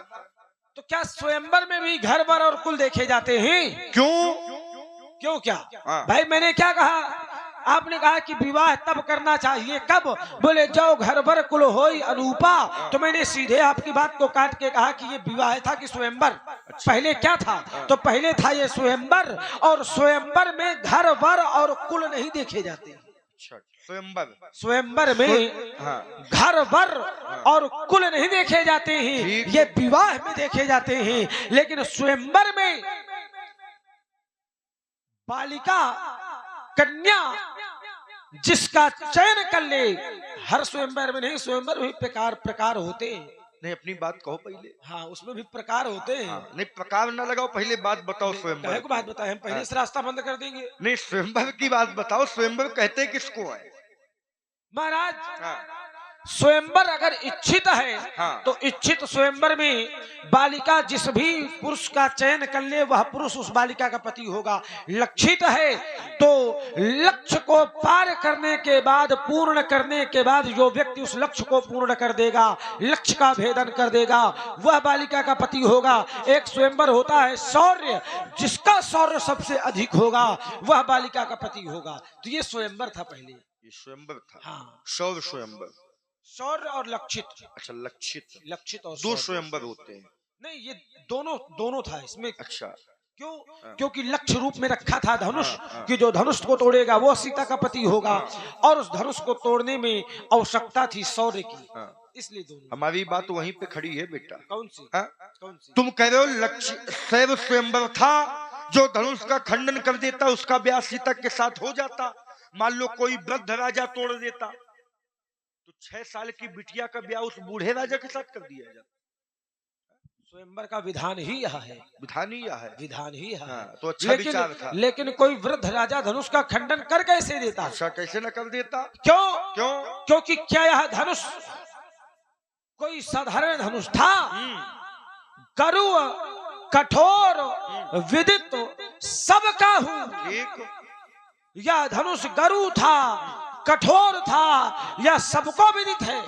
Speaker 1: तो क्या स्वयंवर में भी घर भर और कुल देखे जाते हैं? क्यों क्या?
Speaker 2: हाँ।
Speaker 1: भाई मैंने क्या कहा? आपने कहा कि विवाह तब करना चाहिए, कब? बोले जो घर भर कुल होई अनूपा। तो मैंने सीधे आपकी बात को काट के कहा कि ये विवाह था कि स्वयंवर? पहले क्या था? तो पहले था ये स्वयंवर, और स्वयंवर में घर भर और कुल नहीं देखे जाते। स्वयंवर में
Speaker 2: हाँ।
Speaker 1: घर भर और कुल नहीं देखे जाते हैं, ये विवाह में देखे जाते हैं। लेकिन स्वयंवर में बालिका कन्या जिसका चयन कर ले, हर स्वयंवर में नहीं, स्वयंवर भी प्रकार होते हैं।
Speaker 2: नहीं, अपनी बात कहो पहले।
Speaker 1: हाँ, उसमें भी प्रकार होते हैं।
Speaker 2: हाँ, नहीं प्रकार ना लगाओ, पहले बात बताओ स्वयंवर
Speaker 1: को बात बताए, हम पहले से रास्ता बंद कर देंगे।
Speaker 2: नहीं, स्वयंवर की बात बताओ। स्वयंवर कहते किसको है
Speaker 1: महाराज?
Speaker 2: हाँ।
Speaker 1: स्वयंवर अगर इच्छित है
Speaker 2: हाँ।
Speaker 1: तो इच्छित स्वयंवर में बालिका जिस भी पुरुष का चयन कर ले वह पुरुष उस बालिका का पति होगा। लक्षित है तो लक्ष्य को पार करने के बाद, पूर्ण करने के बाद जो व्यक्ति उस लक्ष्य को पूर्ण कर देगा, लक्ष्य का भेदन कर देगा, वह बालिका का पति होगा। एक स्वयंवर होता है शौर्य, जिसका शौर्य सबसे अधिक होगा वह बालिका का पति होगा। तो ये स्वयंवर था पहले।
Speaker 2: ये स्वयंवर था।
Speaker 1: हाँ,
Speaker 2: शौर्य स्वयंवर।
Speaker 1: शौर्य और लक्षित।
Speaker 2: अच्छा, लक्षित
Speaker 1: और
Speaker 2: दो स्वयंवर होते हैं।
Speaker 1: नहीं, ये दोनों था इसमें।
Speaker 2: अच्छा,
Speaker 1: क्यों?
Speaker 2: हाँ।
Speaker 1: क्योंकि लक्ष्य रूप में रखा था धनुष,
Speaker 2: हाँ।
Speaker 1: कि जो धनुष को तोड़ेगा वो सीता का पति होगा।
Speaker 2: हाँ।
Speaker 1: और उस धनुष को तोड़ने में आवश्यकता थी शौर्य की।
Speaker 2: हाँ।
Speaker 1: इसलिए दोनों।
Speaker 2: हमारी बात वहीं पे खड़ी है बेटा।
Speaker 1: कौन सी?
Speaker 2: हाँ?
Speaker 1: कौन सी?
Speaker 2: तुम कह रहे हो लक्ष्य शैव स्वयंवर था, जो धनुष का खंडन कर देता उसका ब्याह सीता के साथ हो जाता। मान लो कोई वृद्ध राजा तोड़ देता तो 6 साल की बिटिया का ब्याह उस बूढ़े राजा के साथ कर दिया जाता।
Speaker 1: स्वयंवर का विधान ही यह है।
Speaker 2: विधान ही यह है।
Speaker 1: विधान ही यह है।
Speaker 2: हाँ, तो अच्छा विचार था।
Speaker 1: लेकिन कोई वृद्ध राजा धनुष का खंडन कर कैसे देता?
Speaker 2: अच्छा, कैसे न कर देता?
Speaker 1: क्यों? क्योंकि क्या यह धनुष कोई साधारण धनुष था? गरु कठोर विदित सबका हूं।
Speaker 2: ठीक।
Speaker 1: यह धनुष गरु था, कठोर था, यह सबको विदित है।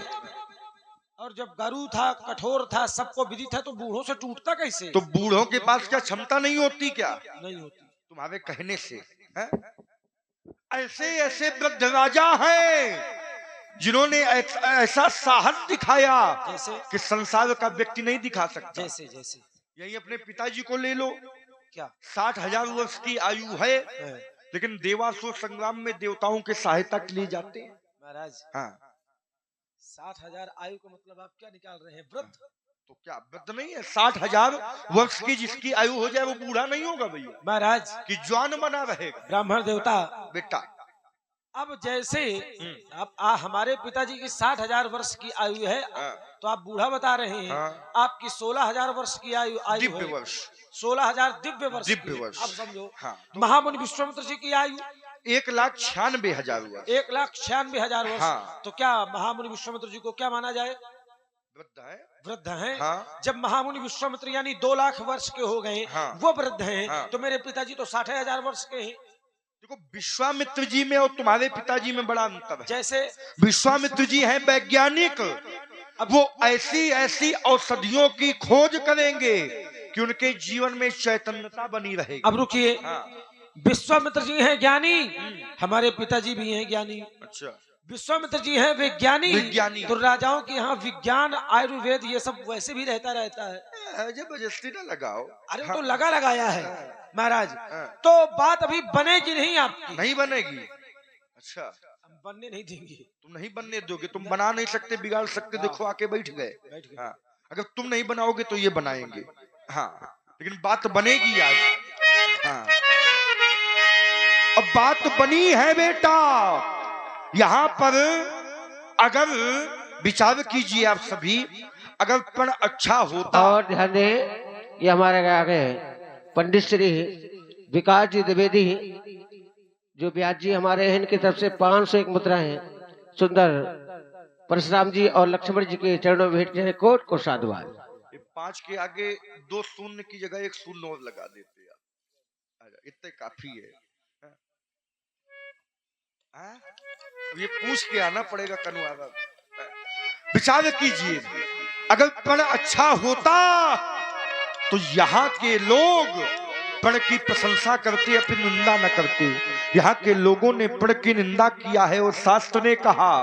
Speaker 1: और जब गरु था, कठोर था, सबको विदित है, तो बूढ़ों से टूटता कैसे?
Speaker 2: तो बूढ़ों के पास क्या क्षमता नहीं होती क्या?
Speaker 1: नहीं होती।
Speaker 2: तुम्हारे कहने से है? ऐसे ऐसे वृद्ध राजा हैं जिन्होंने ऐसा साहस दिखाया
Speaker 1: जैसे
Speaker 2: कि संसार का व्यक्ति नहीं दिखा सकता।
Speaker 1: जैसे
Speaker 2: यही अपने पिताजी को ले लो।
Speaker 1: क्या?
Speaker 2: 60,000 वर्ष की आयु है, लेकिन देवासुर संग्राम में देवताओं के सहायता के लिए जाते हैं।
Speaker 1: महाराज,
Speaker 2: हाँ,
Speaker 1: 60,000 आयु का मतलब आप क्या निकाल रहे हैं? वृद्ध।
Speaker 2: तो क्या वृद्ध नहीं है? 60,000 वर्ष की जिसकी आयु हो जाए वो बूढ़ा नहीं होगा भैया?
Speaker 1: महाराज
Speaker 2: कि जवान बना रहेगा
Speaker 1: ब्राह्मण देवता।
Speaker 2: बेटा।
Speaker 1: अब जैसे अब हमारे पिताजी की 60,000 वर्ष की आयु है, तो आप बूढ़ा बता रहे हैं। आपकी 16,000 वर्ष की आयु
Speaker 2: दिव्य वर्ष,
Speaker 1: 16,000 दिव्य वर्ष। अब समझो महामुनि विश्वामित्र जी की आयु
Speaker 2: 1,96,000 वर्ष।
Speaker 1: 1,96,000 वर्ष। तो क्या महामुनि विश्वामित्र जी को क्या माना जाए? वृद्ध है। जब महामुनि विश्वामित्र यानी 2 लाख वर्ष के हो गए, वो वृद्ध हैं, तो मेरे पिताजी तो 60,000 वर्ष के हैं।
Speaker 2: देखो विश्वामित्र जी में और तुम्हारे पिताजी में बड़ा अंतर है।
Speaker 1: जैसे
Speaker 2: विश्वामित्र जी हैं वैज्ञानिक, अब वो ऐसी औषधियों की खोज करेंगे कि उनके जीवन में चैतन्यता बनी रहेगी।
Speaker 1: अब रुकिए, विश्वामित्र जी हैं ज्ञानी, हमारे पिताजी भी हैं ज्ञानी।
Speaker 2: अच्छा,
Speaker 1: विश्वामित्र जी हैं विज्ञानी। तो राजाओं के यहाँ विज्ञान आयुर्वेद ये सब वैसे भी रहता है।
Speaker 2: जबरदस्ती ना लगाओ।
Speaker 1: अरे तो लगाया है महाराज। तो बात अभी बनेगी नहीं आपकी?
Speaker 2: नहीं बनेगी। अच्छा,
Speaker 1: बनने नहीं देंगे।
Speaker 2: तुम नहीं बनने दोगे? तुम बना नहीं सकते, बिगाड़ सकते। देखो आके बैठ गए। अगर तुम नहीं बनाओगे तो ये बनाएंगे। लेकिन बात बनेगी आज। अब बात बनी है बेटा। यहाँ पर अगर विचार कीजिए आप सभी, अगर पण अच्छा होता।
Speaker 3: और ध्यान दे, ये हमारे आगे पंडित श्री विकास जी द्विवेदी जो ब्यास जी हमारे हैं, इनकी तरफ से 501 मुद्रा है। सुंदर परशुराम जी और लक्ष्मण जी के चरणों में भेंट जाए। कोट को साधुवाद।
Speaker 2: 5 के आगे 2 शून्य की जगह 1 शून्य और लगा देते हैं, इतने काफी है। ये पूछ के आना पड़ेगा कनुआरा। विचार कीजिए, अगर पण अच्छा होता तो यहाँ के लोग पण की प्रशंसा करते, अपनी निंदा न करते। यहाँ के लोगों ने पण की निंदा किया है और शास्त्र ने कहा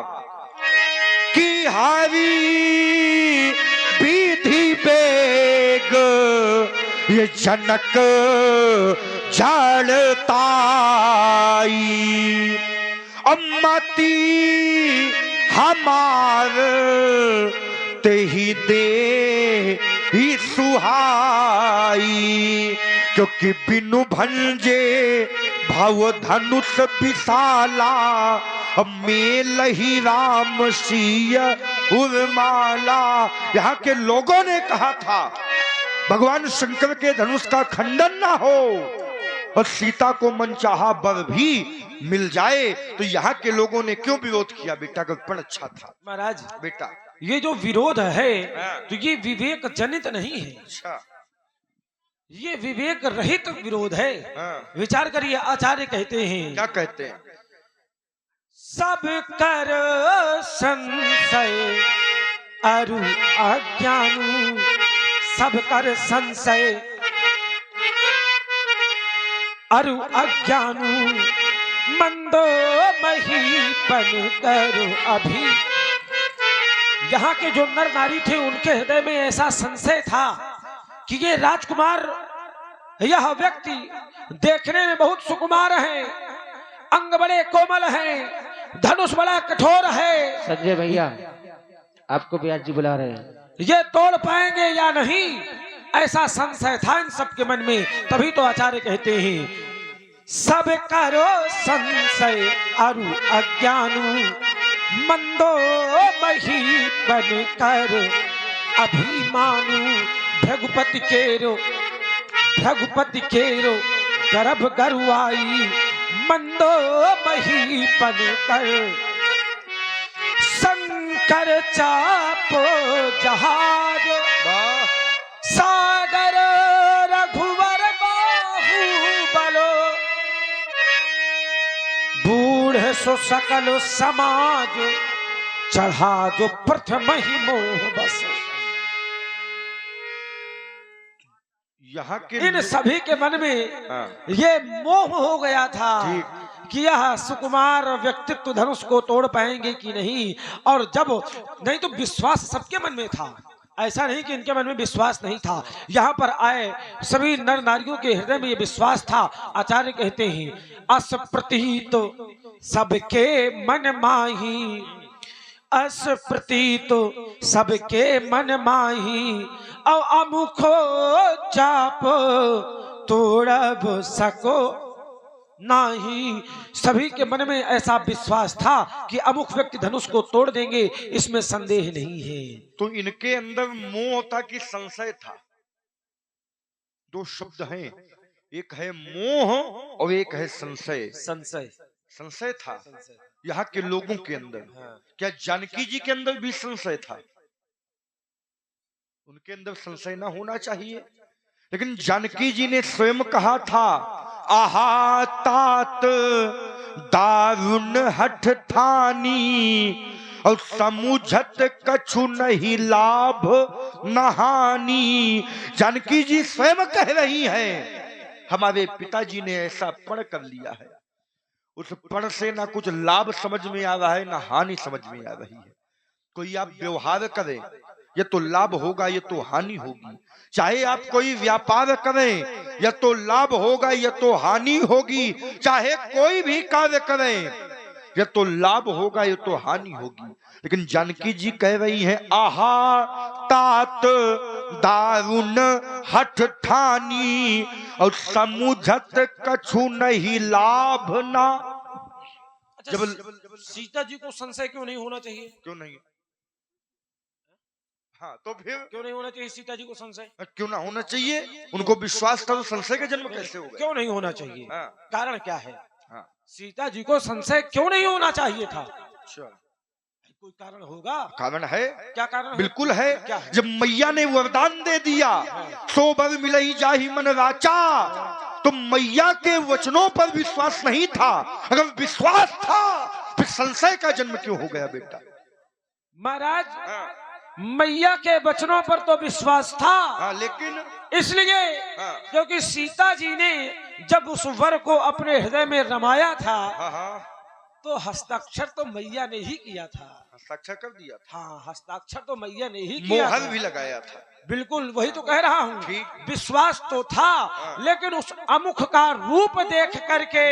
Speaker 2: कि हारी विधि बेग ये जनक जानताई अम्मती हमार ते ही दे ही सुहाई, क्योंकि बिनु भंजे भव धनुष विशाला मेल ही राम सिय उर्माला। यहाँ के लोगों ने कहा था भगवान शंकर के धनुष का खंडन ना हो और सीता को मनचाहा वर भी मिल जाए। तो यहाँ के लोगों ने क्यों विरोध किया बेटा? गणपण अच्छा था
Speaker 1: महाराज।
Speaker 2: बेटा
Speaker 1: ये जो विरोध है तो ये विवेक जनित नहीं है।
Speaker 2: अच्छा,
Speaker 1: ये विवेक रहित विरोध है। विचार करिए, आचार्य कहते हैं,
Speaker 2: क्या कहते हैं?
Speaker 1: सब कर संशय अरु अज्ञानु, सब कर संशय अरु अज्ञानु, मंदो महीपन करो अभी। यहाँ के जो नर नारी थे उनके हृदय में ऐसा संशय था कि ये राजकुमार, यह व्यक्ति देखने में बहुत सुकुमार है, अंग बड़े कोमल हैं, धनुष बड़ा कठोर है।
Speaker 3: संजय भैया आपको ब्यास जी बुला रहे हैं।
Speaker 1: ये तोड़ पाएंगे या नहीं, ऐसा संशय था इन सबके मन में। तभी तो आचार्य कहते हैं सब करो संशय अरु अज्ञानु, मंदो मही बन कर अभिमानु। भृगुपति केरो गर्भ गरुआई, मंदो मही बन कर शंकर चापो जहाज, सागर रघुवर बाहु बलो, बूढ़ सो सकल समाज, चढ़ा जो प्रथम ही मोह बस।
Speaker 2: यहाँ के
Speaker 1: इन सभी के मन में ये मोह हो गया था कि यह सुकुमार व्यक्तित्व धनुष को तोड़ पाएंगे कि नहीं। और जब नहीं तो विश्वास सबके मन में था, ऐसा नहीं कि इनके मन में विश्वास नहीं था। यहाँ पर आए सभी नर नारियों के हृदय में ये विश्वास था। आचार्य कहते हैं असप्रतीत सबके मन माही, अस प्रतीत सबके मन माही और अमुखो चाप तोड़ब सको नहीं। सभी के मन में ऐसा विश्वास था कि अमुख व्यक्ति धनुष को तोड़ देंगे, इसमें संदेह नहीं है।
Speaker 2: तो इनके अंदर मोह था कि संशय था। दो शब्द हैं, एक है मोह और एक है संशय।
Speaker 1: संशय
Speaker 2: संशय था यहाँ के लोगों के अंदर। क्या जानकी जी के अंदर भी संशय था? उनके अंदर संशय ना होना चाहिए, लेकिन जानकी जी ने स्वयं कहा था, आहा तात दारुण हठ ठानी और समुझत कछु नहीं लाभ नहानी। जानकी जी स्वयं कह रही हैं, हमारे पिताजी ने ऐसा पढ़ कर लिया है, उस पढ़ से ना कुछ लाभ समझ में आ रहा है ना हानि समझ में आ रही है। कोई आप व्यवहार करें, ये तो लाभ होगा ये तो हानि होगी। चाहे आप कोई व्यापार करें, या तो लाभ होगा या तो हानि होगी। चाहे कोई भी कार्य करें, या तो लाभ होगा या तो हानि होगी। लेकिन जानकी जी कह रही हैं, आहा तात दारुण हठ ठानी और समुझत कछु नहीं लाभ ना।
Speaker 1: अच्छा, जब सीता जी को संशय क्यों नहीं होना चाहिए?
Speaker 2: क्यों नहीं? हाँ, तो फिर
Speaker 1: क्यों नहीं होना चाहिए सीता जी को संशय?
Speaker 2: क्यों ना होना चाहिए? उनको विश्वास था तो संशय का जन्म कैसे होगा?
Speaker 1: क्यों नहीं होना चाहिए?
Speaker 2: हाँ।
Speaker 1: कारण क्या है?
Speaker 2: हाँ।
Speaker 1: सीता जी को संशय क्यों नहीं होना चाहिए था?
Speaker 2: अच्छा,
Speaker 1: कोई कारण होगा?
Speaker 2: कारण है।
Speaker 1: क्या कारण है?
Speaker 2: बिल्कुल है।
Speaker 1: क्या है?
Speaker 2: जब मैया ने वरदान दे दिया, सो बर मिलई जाहि मन राचा, तो मैया के वचनों पर विश्वास नहीं था। अगर विश्वास था फिर संशय का जन्म क्यों हो गया बेटा?
Speaker 1: महाराज, मैया के वचनों पर तो विश्वास था,
Speaker 2: लेकिन
Speaker 1: इसलिए क्योंकि सीता जी ने जब उस वर को अपने हृदय में रमाया था, तो हस्ताक्षर तो मैया ने ही किया था।
Speaker 2: हस्ताक्षर कर दिया था।
Speaker 1: हाँ, हस्ताक्षर तो मैया ने ही किया
Speaker 2: मोहर
Speaker 1: था।
Speaker 2: भी लगाया था।
Speaker 1: बिल्कुल, वही तो कह रहा हूँ।
Speaker 2: ठीक।
Speaker 1: विश्वास तो था, लेकिन उस अमुख का रूप देख करके,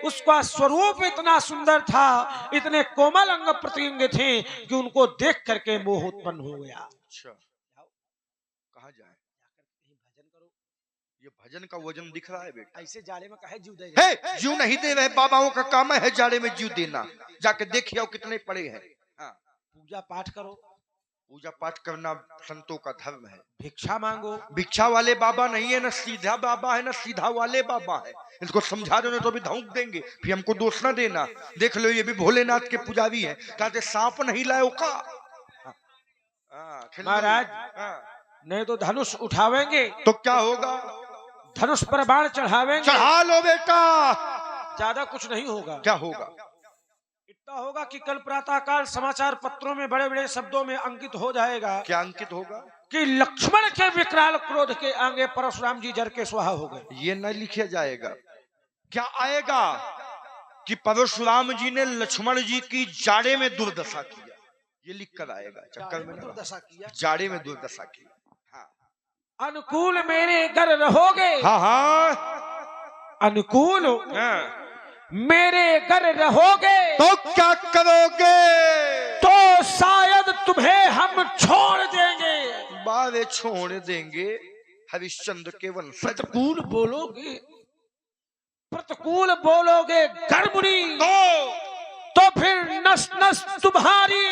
Speaker 1: उसका स्वरूप इतना सुंदर था, इतने कोमल अंग प्रत्यंग थे कि उनको देख करके मोह उत्पन्न हो गया।
Speaker 2: अच्छा, कहाँ जाए?
Speaker 1: भजन करो।
Speaker 2: ये भजन का वजन दिख रहा है बेटा।
Speaker 1: ऐसे जाड़े में कहे जीव दे
Speaker 2: है, जीव नहीं दे रहे। बाबाओं का काम है जाड़े में जीव देना। जाके देखिए कितने पड़े हैं।
Speaker 1: पूजा पाठ करो।
Speaker 2: पूजा पाठ करना संतों का धर्म है।
Speaker 1: भिक्षा मांगो।
Speaker 2: भिक्षा वाले बाबा नहीं है, ना सीधा बाबा है, ना सीधा वाले बाबा है। इसको समझा दो ना तो भी धौंक देंगे, फिर हमको दोष ना देना। देख लो, ये भी भोलेनाथ के पुजारी है। कहते सांप नहीं लाओ का।
Speaker 1: महाराज, नहीं तो धनुष उठावेंगे
Speaker 2: तो क्या होगा?
Speaker 1: धनुष पर बाण चढ़ावेंगे।
Speaker 2: चढ़ा लो बेटा,
Speaker 1: ज्यादा कुछ नहीं होगा।
Speaker 2: क्या होगा?
Speaker 1: इतना होगा कि कल प्रातःकाल समाचार पत्रों में बड़े बड़े शब्दों में अंकित हो जाएगा।
Speaker 2: क्या अंकित होगा?
Speaker 1: कि लक्ष्मण के विकराल क्रोध के आगे परशुराम जी जर के स्वाहा हो गए।
Speaker 2: ये न लिखा जाएगा। क्या आएगा कि परशुराम जी ने लक्ष्मण जी की जाड़े में दुर्दशा किया, ये लिख कर आएगा। चक्कर में
Speaker 1: दुर्दशा किया,
Speaker 2: जाड़े में दुर्दशा की। हाँ।
Speaker 1: अनुकूल मेरे घर रहोगे।
Speaker 2: हाँ हाँ,
Speaker 1: अनुकूल मेरे घर रहोगे
Speaker 2: तो क्या करोगे?
Speaker 1: तो शायद तुम्हें हम छोड़ देंगे।
Speaker 2: बारे छोड़ देंगे हरिश्चंद्र के वंशज।
Speaker 1: प्रतिकूल बोलोगे, प्रतिकूल बोलोगे गर्भुनी, तो फिर नस नस तुम्हारी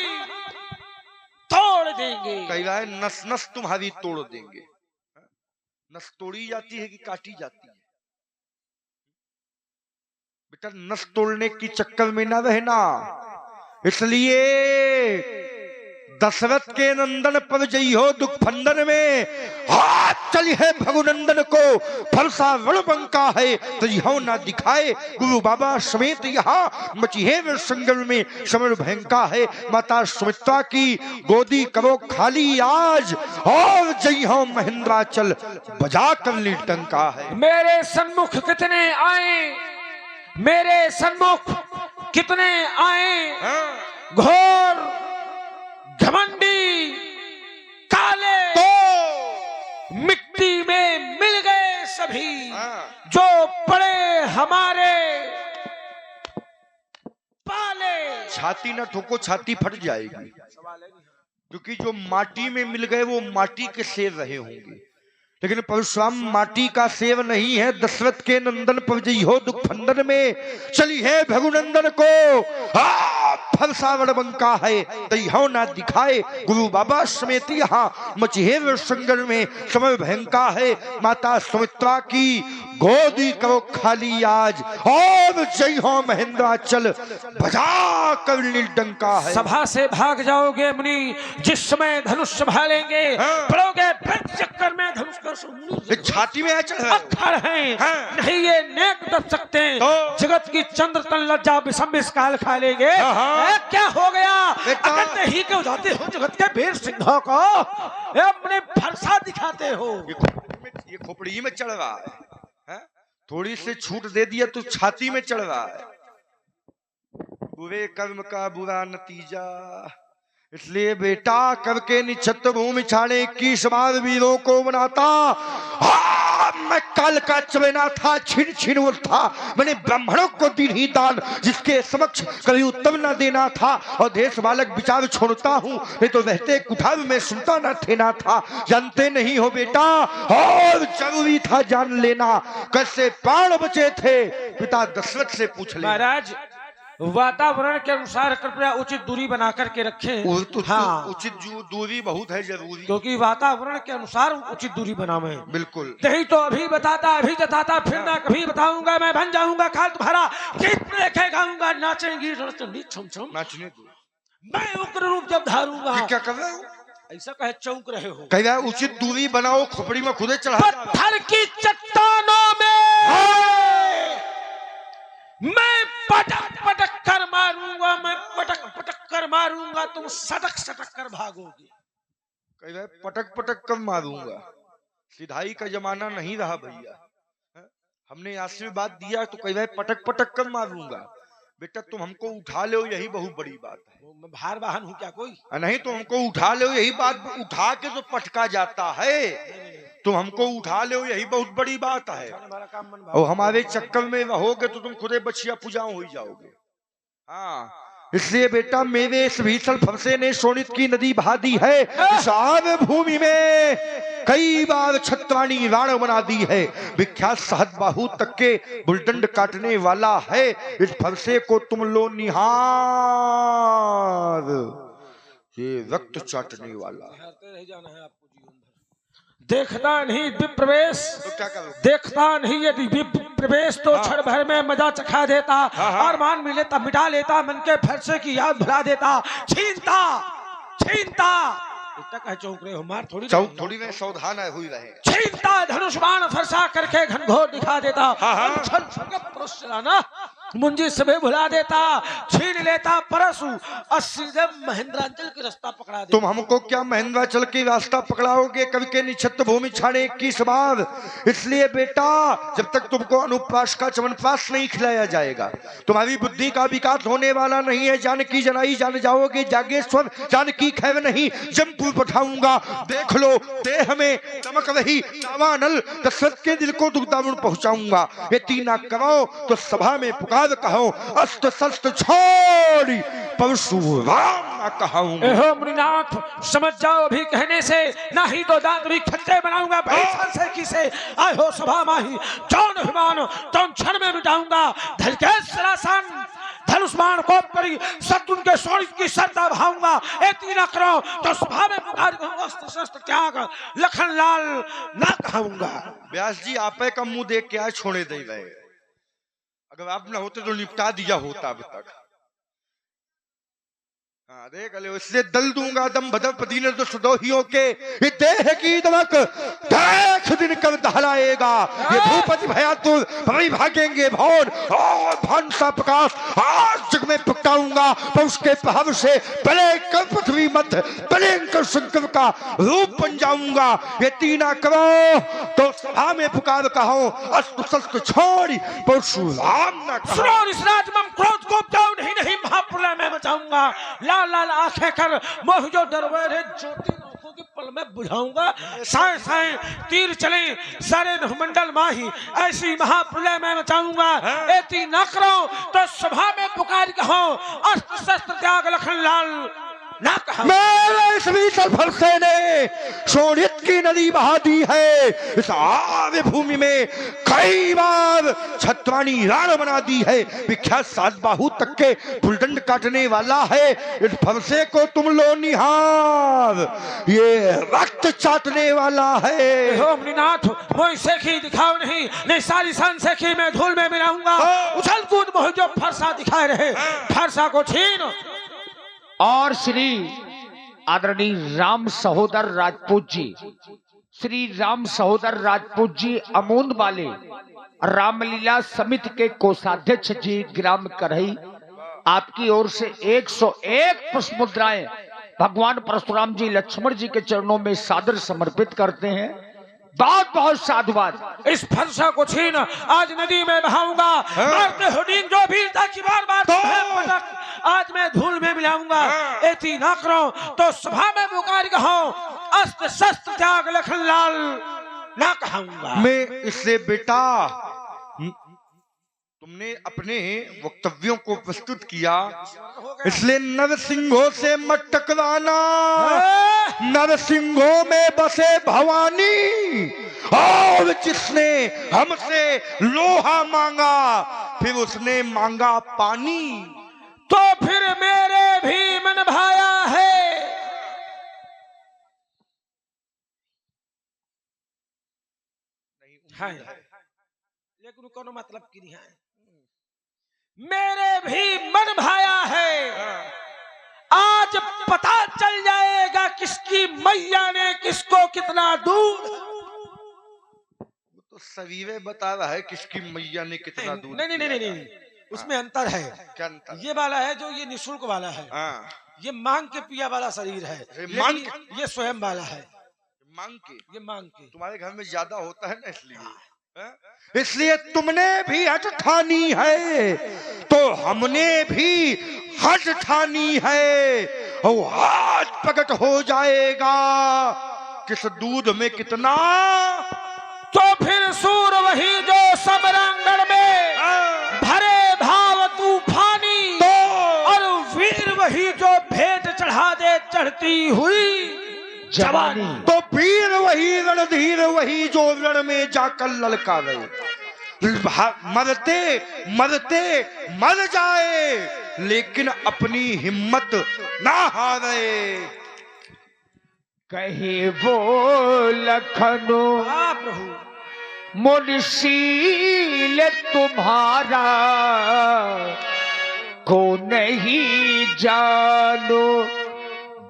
Speaker 1: तोड़ देंगे।
Speaker 2: कह रहा है नस नस तुम्हारी तोड़ देंगे। नस तोड़ी जाती है कि काटी जाती है? बेटा, नस तोड़ने की चक्कर में ना रहना। इसलिए दशरथ के नंदन पर जई हो दुख फंदन में, हाथ चली है भगुनंदन को फरसा रणबंका है, तो यह ना दिखाए गुरु बाबा समेत यहाँ मची है संगम में समर भयंका है। माता सुमित्रा की गोदी करो खाली आज, और जई हो महेंद्राचल बजा कर लीटंका है।
Speaker 1: मेरे सन्मुख कितने आए, मेरे सन्मुख कितने आए, घोर घमंडी काले, तो मिट्टी में मिल गए सभी, जो पड़े हमारे पाले।
Speaker 2: छाती न ठोको, छाती फट जाएगी, क्योंकि जो माटी में मिल गए वो माटी के सेव रहे होंगे। लेकिन परशुराम माटी का सेव नहीं है। दशरथ के नंदन पवजई हो दुख फंदन में, चली है भगुनंदन को फरसावड़ बंका है तई हो ना दिखाए, गुरु बाबा समेत यहाँ मचहेर संगर में समय भयंका है। माता सुमित्रा की गोदी करो खाली आज, और जय हो महेंद्राचल बजा कर नील डंका है।
Speaker 1: सभा से भाग जाओगे मुनि, जिस समय धनुष संभालेंगे, पड़ोगे चक्कर में धनुष का
Speaker 2: छाती में
Speaker 1: अखर है, नहीं ये नेक दब सकते, जगत की चंद्र तन लज्जा विषम काल खा लेंगे। क्या हो गया? अगर नहीं के जाते हो जगत के वीर सिंहों को, अपने फरसा दिखाते हो।
Speaker 2: ये खोपड़ी में चढ़ रहा है, थोड़ी सी छूट दे दिया तो छाती में चढ़ रहा है। बुरे कर्म का बुरा नतीजा, इसलिए बेटा करके निछत भूमि छाड़े 21 बार वीरों को बनाता। मैं काल का चवेना था, छिन छिन था, मैंने ब्राह्मणों को दी ही दान, जिसके समक्ष कभी उत्तम न देना था। और देश बालक विचार छोड़ता हूँ, नहीं तो रहते कुठार में सुनता न थे था। जानते नहीं हो बेटा, और जरूरी था जान लेना, कैसे प्राण बचे थे पिता दशरथ से पूछ ले।
Speaker 1: महाराज वातावरण के अनुसार कृपया उचित दूरी बना करके रखें।
Speaker 2: तो
Speaker 1: हाँ,
Speaker 2: उचित दूरी बहुत है जरूरी,
Speaker 1: क्योंकि वातावरण के अनुसार उचित दूरी बनावे।
Speaker 2: बिल्कुल
Speaker 1: नहीं तो अभी बताता अभी जताता, फिर ना कभी बताऊंगा मैं बन जाऊंगा खाल तुम्हारा, गीत लेके गाऊंगा, नाचेंगी छम छम,
Speaker 2: नाचने दो,
Speaker 1: मैं उग्र रूप जब धारूंगा।
Speaker 2: क्या कर रहे हो?
Speaker 1: ऐसा कहे चौंक रहे हो।
Speaker 2: कह रहा है उचित दूरी बनाओ, खोपड़ी में खुदे चढ़ा।
Speaker 1: पत्थर की चट्टानों में मैं पटक पटक कर मारूंगा, मैं पटक पटक कर मारूंगा, तुम सटक सटक कर भागोगे।
Speaker 2: कह रहा है पटक पटक कर मारूंगा। सिधाई का जमाना नहीं रहा भैया, हमने आशीर्वाद दिया तो कह रहा है पटक पटक कर मारूंगा। बेटा तुम हमको उठा ले, यही बहुत बड़ी बात है।
Speaker 1: मैं भार वाहन हूँ क्या कोई?
Speaker 2: नहीं तो हमको उठा ले, यही बात, उठा के तो पटका जाता है। तुम हमको उठा ले, यही बहुत बड़ी बात है। और हमारे चक्कर में रहोगे तो तुम खुदे बछिया पूजाओं हो जाओगे। हाँ, इसलिए बेटा मेरे इस भीषण फरसे ने शोणित की नदी बहा दी है। इस आव भूमि में कई बार छत्राणी राण बना दी है। विख्यात सहद बाहु तक के बुलडंड काटने वाला है। इस फरसे को तुम लो निहार, ये रक्त चाटने वाला है।
Speaker 1: देखता नहीं विप्रवेश,
Speaker 2: तो क्या करो?
Speaker 1: देखता नहीं यदि विप्रवेश तो क्षण भर में मजा चखा देता, और मान मिले तब मिटा लेता, मन के फरसे की याद भुला देता, छीनता छीनता। इतना कह चौंक रहे हो? मार थोड़ी
Speaker 2: चौक थोड़ी में सावधान हुई रहे।
Speaker 1: छीनता धनुष बाण फरसा करके घनघोर दिखा देता, ना मुंजी सभी भुला देता, छीन लेता परसु, और सीधे महेंद्रांचल की रास्ता पकड़ा देता।
Speaker 2: तुम हमको क्या महेंद्रांचल की रास्ता पकड़ाओगे? कवि के निछत भूमि छाड़े 21 बार। इसलिए बेटा जब तक तुमको अनुप्रास का चवनप्रास नहीं खिलाया जाएगा, तुम्हारी बुद्धि का विकास होने वाला नहीं है। जानकी जनाई जान जाओगे जागेश्वर, जानकी खैर नहीं जमपुर पठाऊंगा। देख लो देह में चमक रही दावानल, दशरथ के दिल को दुग्धावुण पहुंचाऊंगा। ये तीना करो तो सभा में पुकार कहो, अस्त्र शस्त्र छोड़ी परशुराम ना कहूंगा।
Speaker 1: एहो मुनिनाथ समझ जाओ, अभी कहने से नहीं तो दांत भी खच्चे बनाऊंगा। से किसे आए हो सभा माही, जौन अभिमान तौन क्षण में मिटाऊंगा। धलके सरासन धनुष बाण को करी शत्रुन के शोणित की श्रद्धा भाऊंगा। एती न करो तो सभा में पुकार अस्त्र शस्त्र त्याग लखन लाल ना कहूंगा।
Speaker 2: व्यास जी आपे का मुंह देख के आज छोड़े दे गए, अगर आप ना होते तो निपटा दिया होता अब तक। हाँ देख ले, इसलिए दल दूंगा दम भदव पदीन तो सुदोहियों के, ये देह की दमक देख दिन कब दहलाएगा। ये भूपति भयातुर भाई भागेंगे भौर, और भानसा प्रकाश आज जग में पकड़ाऊंगा। पर उसके प्रभाव से बड़े कर पृथ्वी मध्य बलेंकर शंकर का रूप बन जाऊंगा। ये तीना करो तो सभा में पुकार कहो, अस्त्र शस्त्र छोड़ी परशुराम ना कहो।
Speaker 1: इस राजमम क्रोध को नहीं महाप्रलय में मचाऊंगा। लाल लाल आंखें कर मोह जो डरवे रे ज्योति को फूलों के पल में बुझाऊंगा। साए साए तीर चले सारे नहुमंडल माही, ऐसी महाप्रलय मैं मचाऊंगा। एती ना करो तो सभा में पुकार कहो, अस्त्र शस्त्र त्याग लखन लाल ना कहा।
Speaker 2: मेरे इस विशाल फरसे ने शोणित की नदी बहा दी है। इस आर्य भूमि में कई बार छत्रवानी राण बना दी है। विख्यात सात बाहु तक के फुलडंड काटने वाला है। इस फरसे को तुम लो निहार, ये रक्त चाटने वाला है।
Speaker 1: नाथ मोई सेखी दिखाओ नहीं सारी सन सेखी में धूल में मिलाऊंगा। उछल कूद मोह जो फरसा दिखाए रहे, फरसा को छीन।
Speaker 4: और श्री आदरणीय राम सहोदर राजपूत जी, श्री राम सहोदर राजपूत जी अमूंद वाले रामलीला समिति के कोषाध्यक्ष जी ग्राम करही, आपकी ओर से 101 पुष्प मुद्राएं भगवान परशुराम जी लक्ष्मण जी के चरणों में सादर समर्पित करते हैं। बहुत बहुत साधुवाद।
Speaker 1: इस फरसा को छीन आज नदी में बहाऊंगा। मारते हुडीन जो भी की बार बार पटक आज मैं धूल में मिलाऊंगा। एती ना करो तो सभा में पुकार कहो, अस्त्र शस्त्र त्याग लखन लाल ना कहूंगा।
Speaker 2: मैं इससे बेटा तुमने अपने वक्तव्यों को प्रस्तुत किया, इसलिए नरसिंहों से मत टकराना। नरसिंहों में बसे भवानी, और जिसने हमसे लोहा मांगा फिर उसने मांगा पानी।
Speaker 1: तो फिर मेरे भी मन भाया है। हाँ, लेकिन कोनो मतलब की नहीं है। मेरे भी मन भाया है। आज पता चल जाएगा किसकी मैया ने किसको कितना दूध।
Speaker 2: तो सवीरे बता रहा है किसकी मैया ने कितना दूध।
Speaker 1: नहीं नहीं नहीं नहीं, उसमें अंतर है।
Speaker 2: क्या अंतर?
Speaker 1: ये वाला है जो ये निःशुल्क वाला है। ये मांग के पिया वाला शरीर है। ये स्वयं वाला है।
Speaker 2: मांग के,
Speaker 1: ये मांग के
Speaker 2: तुम्हारे घर में ज्यादा होता है ना, इसलिए तुमने भी हट ठानी है तो हमने भी हट ठानी है। और हाथ प्रकट हो जाएगा किस दूध में कितना।
Speaker 1: तो फिर सूर वही जो समरांगण में भरे भाव तूफानी, तो और वीर वही जो भेंट चढ़ा दे चढ़ती हुई जवानी।
Speaker 2: तो वीर वही रणधीर वही जो रण में जाकर ललकारे, मरते मरते मर जाए लेकिन अपनी हिम्मत ना हारे।
Speaker 4: कहे वो लखनो मुनशील तुम्हारा को नहीं जानो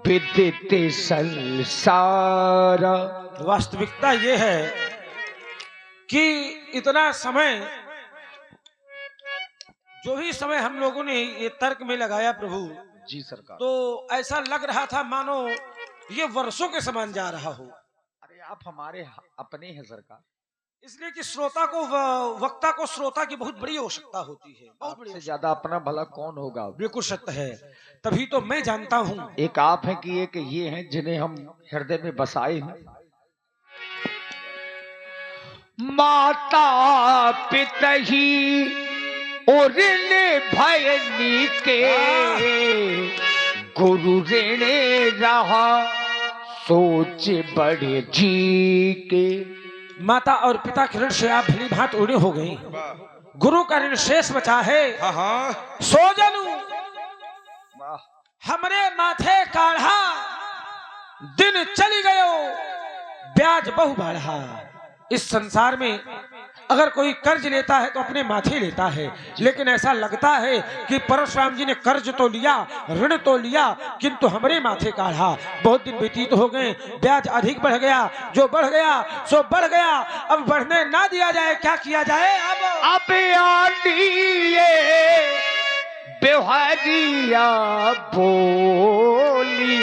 Speaker 4: विदित संसार।
Speaker 1: वास्तविकता ये है कि इतना समय जो भी समय हम लोगों ने ये तर्क में लगाया प्रभु
Speaker 4: जी सरकार,
Speaker 1: तो ऐसा लग रहा था मानो ये वर्षों के समान जा रहा हो।
Speaker 4: अरे आप हमारे अपने हैं सरकार,
Speaker 1: इसलिए कि श्रोता को वक्ता को श्रोता की बहुत बड़ी आवश्यकता होती है। बहुत बड़ी
Speaker 4: से ज्यादा अपना भला कौन होगा।
Speaker 1: बिल्कुल सत्य है। तभी तो मैं जानता हूँ
Speaker 4: एक आप हैं कि एक ये हैं जिन्हें हम हृदय में बसाए हैं। माता पिता ही और भयनी के गुरु ऋणे रहा सोच बड़े जी के।
Speaker 1: माता और पिता के ऋण से आप भली भांत उड़े हो गई। गुरु का ऋण शेष बचा है। सोजनु हमरे माथे काढ़ा दिन चली गयो ब्याज बहु बढ़ा। इस संसार में अगर कोई कर्ज लेता है तो अपने माथे लेता है, लेकिन ऐसा लगता है कि परशुराम जी ने कर्ज तो लिया ऋण तो लिया किंतु हमरे माथे काढ़ा। बहुत दिन व्यतीत हो गए, ब्याज अधिक बढ़ गया, जो बढ़ गया सो बढ़ गया, अब बढ़ने ना दिया जाए, क्या किया जाए।
Speaker 4: अब आंडिये बेहारिया बोली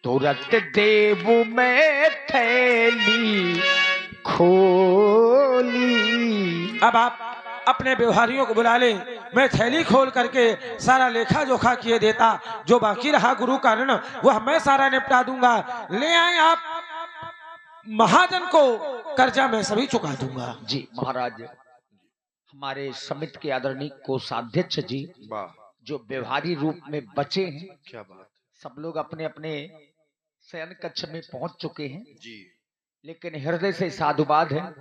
Speaker 4: तुरंत देव में थैली खोली।
Speaker 1: अब आप अपने व्यवहारियों को बुला ले, मैं थैली खोल करके सारा लेखा जोखा किए देता, जो बाकी रहा गुरु का ऋण वह मैं सारा निपटा दूंगा। ले आए आप महाजन को, कर्जा मैं सभी चुका दूंगा।
Speaker 4: जी महाराज, हमारे समिति के आदरणीय कोषाध्यक्ष जी जो व्यवहारी रूप में बचे हैं,
Speaker 2: क्या बात,
Speaker 4: सब लोग अपने अपने शयन कक्ष में पहुंच चुके हैं
Speaker 2: जी।
Speaker 4: लेकिन हृदय से साधुवाद है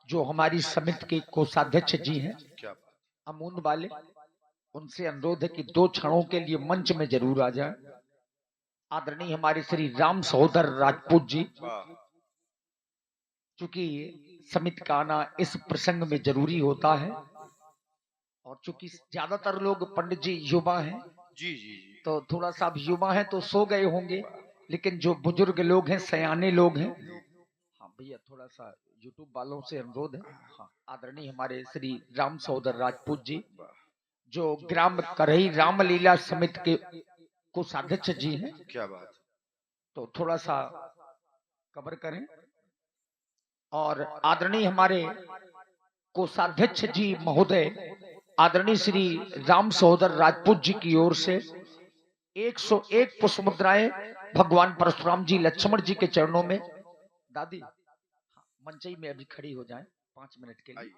Speaker 4: जो हमारी समिति के कोषाध्यक्ष जी हैं
Speaker 2: क्या बात,
Speaker 4: अमून वाले, उनसे अनुरोध है कि 2 क्षणों के लिए मंच में जरूर आ जाए। आदरणीय हमारे श्री राम सहोदर राजपूत जी, चूंकि समिति का आना इस प्रसंग में जरूरी होता है और चूंकि ज्यादातर लोग पंडित जी युवा हैं,
Speaker 2: जी जी जी,
Speaker 4: तो थोड़ा सा युवा हैं तो सो गए होंगे, लेकिन जो बुजुर्ग लोग हैं, सयाने लोग हैं, हाँ भैया थोड़ा सा यूट्यूब वालों से अनुरोध है। हाँ, आदरणीय हमारे श्री राम सहोदर राजपूत जी जो ग्राम करही रामलीला समिति के कोषाध्यक्ष जी हैं,
Speaker 2: क्या बात,
Speaker 4: तो थोड़ा सा कवर करें। और आदरणीय हमारे कोषाध्यक्ष जी महोदय आदरणीय श्री राम सहोदर राजपूत जी की ओर से 101 पुष्प मुद्राएं भगवान परशुराम जी लक्ष्मण जी के चरणों में। दादी मंचई में अभी खड़ी हो जाएं 5 मिनट के लिए।